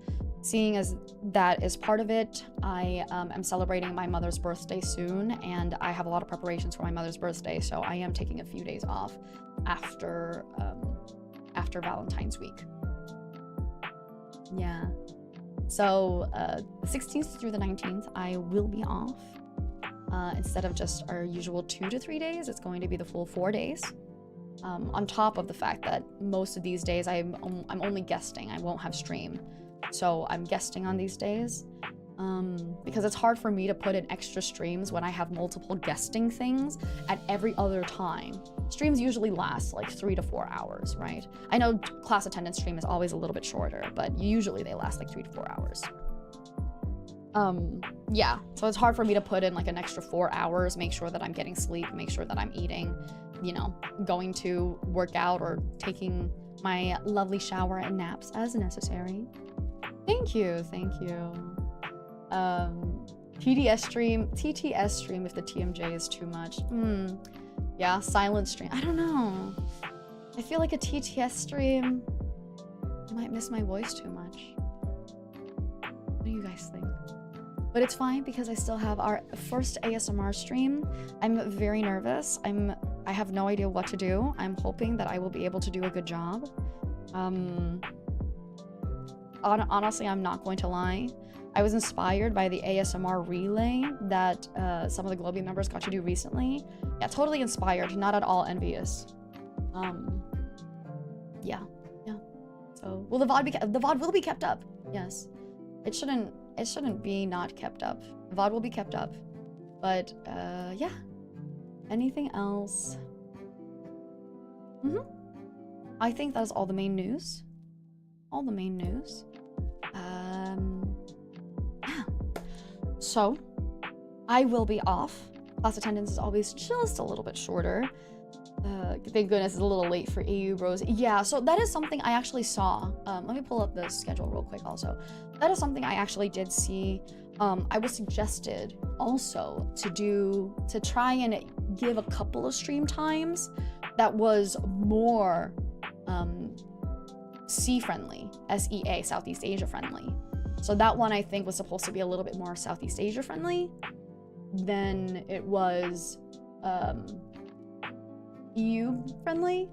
Seeing as that is part of it, I am celebrating my mother's birthday soon, and I have a lot of preparations for my mother's birthday, so I am taking a few days off after Valentine's week. Yeah. So the 16th through the 19th, I will be off. Instead of just our usual 2 to 3 days, it's going to be the full 4 days. On top of the fact that most of these days I'm only guesting, I won't have stream. So I'm guesting on these days because it's hard for me to put in extra streams when I have multiple guesting things at every other time. Streams usually last like 3 to 4 hours, right? I know class attendance stream is always a little bit shorter, but usually they last like 3 to 4 hours. Yeah, so it's hard for me to put in like an extra 4 hours, make sure that I'm getting sleep, make sure that I'm eating, you know, going to work out or taking my lovely shower and naps as necessary. Thank you, thank you. TTS stream if the TMJ is too much. Yeah, silent stream. I don't know. I feel like a TTS stream, I might miss my voice too much. What do you guys think? But it's fine because I still have our first ASMR stream. I'm very nervous. I have no idea what to do. I'm hoping that I will be able to do a good job. Honestly, I'm not going to lie. I was inspired by the ASMR relay that some of the Globie members got to do recently. Yeah, totally inspired, not at all envious. Yeah. So, will the VOD will be kept up. Yes. It shouldn't be not kept up. The VOD will be kept up. But yeah. Anything else? I think that's all the main news. All the main news. Yeah. So, I will be off. Class attendance is always just a little bit shorter. Thank goodness it's a little late for AU bros. Yeah, so that is something I actually saw. Let me pull up the schedule real quick also. That is something I actually did see. I was suggested also to try and give a couple of stream times that was more C-friendly, SEA, Southeast Asia friendly. So that one I think was supposed to be a little bit more Southeast Asia friendly than it was EU friendly,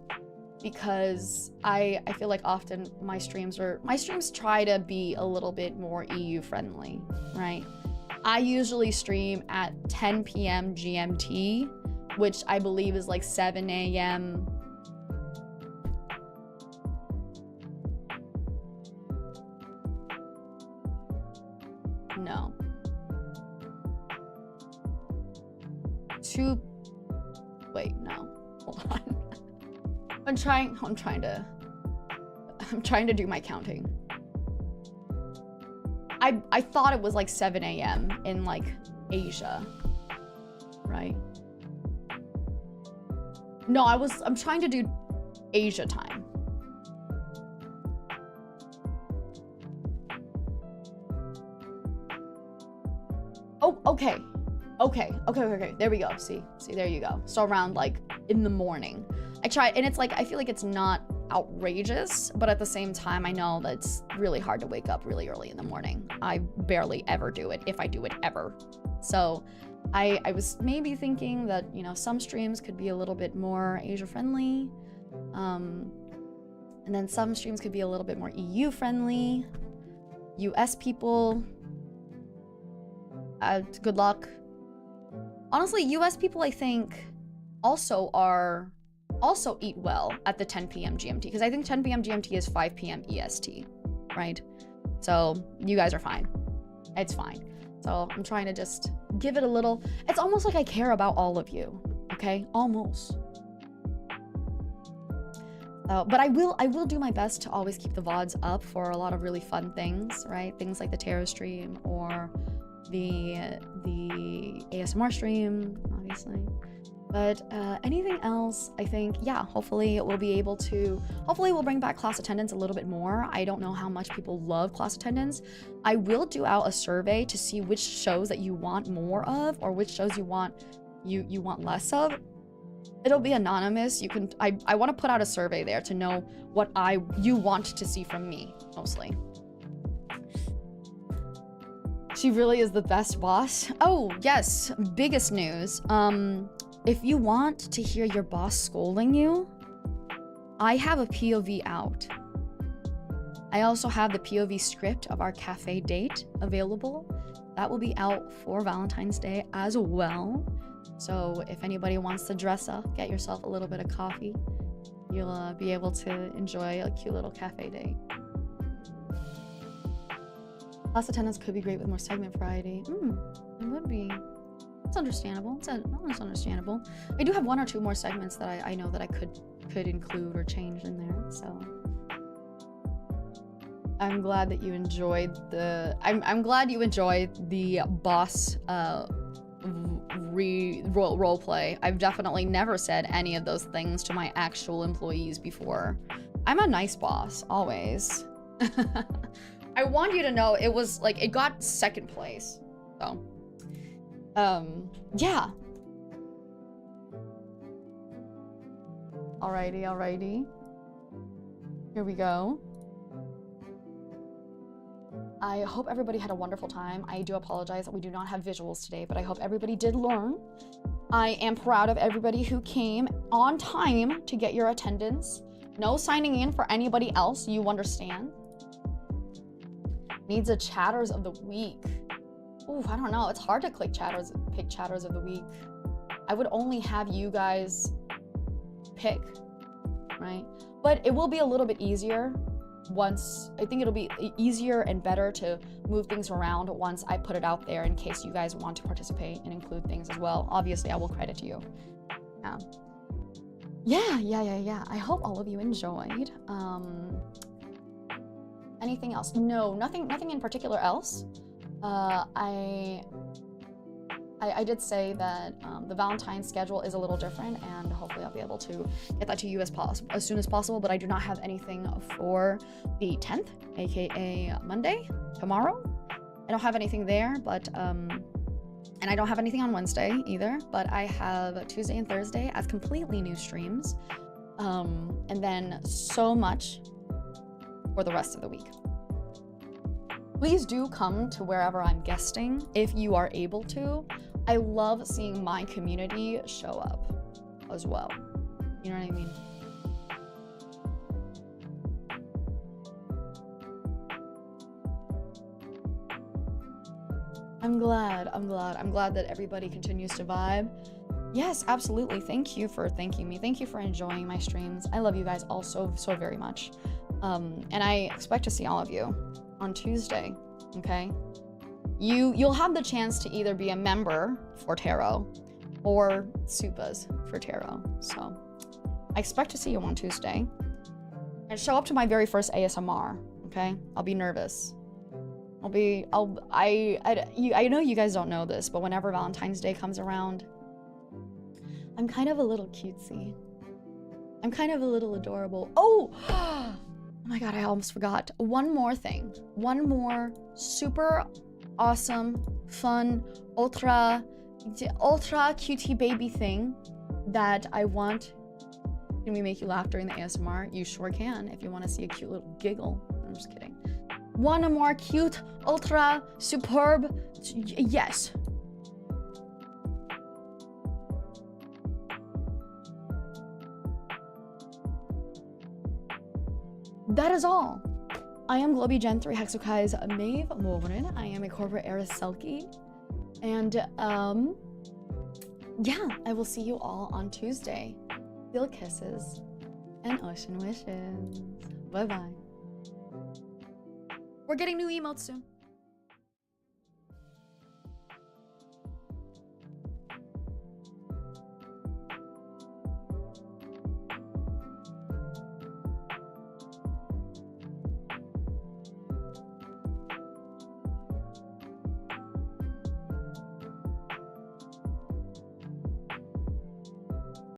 because I feel like often my streams try to be a little bit more EU friendly, right? I usually stream at 10 p.m. GMT, which I believe is like 7 a.m. No. Wait, no. Hold on. I'm trying to do my counting. I thought it was like 7 a.m. in like Asia, right? No, I'm trying to do Asia time. Oh, okay. Okay, there we go. See, there you go. So around like in the morning. I tried, and it's like, I feel like it's not outrageous, but at the same time, I know that it's really hard to wake up really early in the morning. I barely ever do it, if I do it ever. So I was maybe thinking that, you know, some streams could be a little bit more Asia friendly. And then some streams could be a little bit more EU friendly. US people, good luck. Honestly, US people, I think, also eat well at the 10 p.m. GMT, because I think 10 p.m. GMT is 5 p.m. EST, right? So you guys are fine. It's fine. So I'm trying to just give it a little, it's almost like I care about all of you, okay? Almost. But I will do my best to always keep the VODs up for a lot of really fun things, right? Things like the tarot stream or the ASMR stream, obviously. But anything else, I think, yeah, hopefully we'll be able to, hopefully we'll bring back class attendance a little bit more. I don't know how much people love class attendance. I will do out a survey to see which shows that you want more of or which shows you want less of. It'll be anonymous. You can, I want to put out a survey there to know what you want to see from me, mostly. She really is the best boss. Oh, yes, biggest news. If you want to hear your boss scolding you, I have a POV out. I also have the POV script of our cafe date available. That will be out for Valentine's Day as well. So if anybody wants to dress up, get yourself a little bit of coffee, you'll be able to enjoy a cute little cafe date. Class attendance could be great with more segment variety. It would be. It's understandable. It's understandable. I do have 1 or 2 more segments that I know that I could include or change in there. So I'm glad that you enjoyed the. I'm glad you enjoyed the boss role play. I've definitely never said any of those things to my actual employees before. I'm a nice boss, always. I want you to know it was like, it got 2nd place. So, yeah. Alrighty. Here we go. I hope everybody had a wonderful time. I do apologize that we do not have visuals today, but I hope everybody did learn. I am proud of everybody who came on time to get your attendance. No signing in for anybody else, you understand. Needs a chatters of the week. Ooh, I don't know. It's hard to pick chatters of the week. I would only have you guys pick, right? But it will be a little bit easier once, I think it'll be easier and better to move things around once I put it out there in case you guys want to participate and include things as well. Obviously, I will credit you. Yeah. I hope all of you enjoyed. Anything else? No, nothing in particular else. I did say that the Valentine's schedule is a little different, and hopefully I'll be able to get that to you as soon as possible, but I do not have anything for the 10th, aka Monday, tomorrow. I don't have anything there, but and I don't have anything on Wednesday either, but I have Tuesday and Thursday as completely new streams, and then so much for the rest of the week. Please do come to wherever I'm guesting if you are able to. I love seeing my community show up as well. You know what I mean? I'm glad that everybody continues to vibe. Yes, absolutely. Thank you for thanking me. Thank you for enjoying my streams. I love you guys all so very much. And I expect to see all of you on Tuesday, okay? You'll have the chance to either be a member for tarot or supas for tarot. So I expect to see you on Tuesday. And show up to my very first ASMR, okay? I'll be nervous. I know you guys don't know this, but whenever Valentine's Day comes around, I'm kind of a little cutesy. I'm kind of a little adorable. Oh! Oh my god, I almost forgot. One more thing. One more super awesome, fun, ultra cutie baby thing that I want. Can we make you laugh during the ASMR? You sure can if you want to see a cute little giggle. I'm just kidding. One more cute, ultra, superb, yes. That is all. I am Globie Gen 3 Hexokai's Maeve Morveren. I am a corporate heiress Selkie. And, yeah, I will see you all on Tuesday. Still kisses and ocean wishes. Bye-bye. We're getting new emotes soon.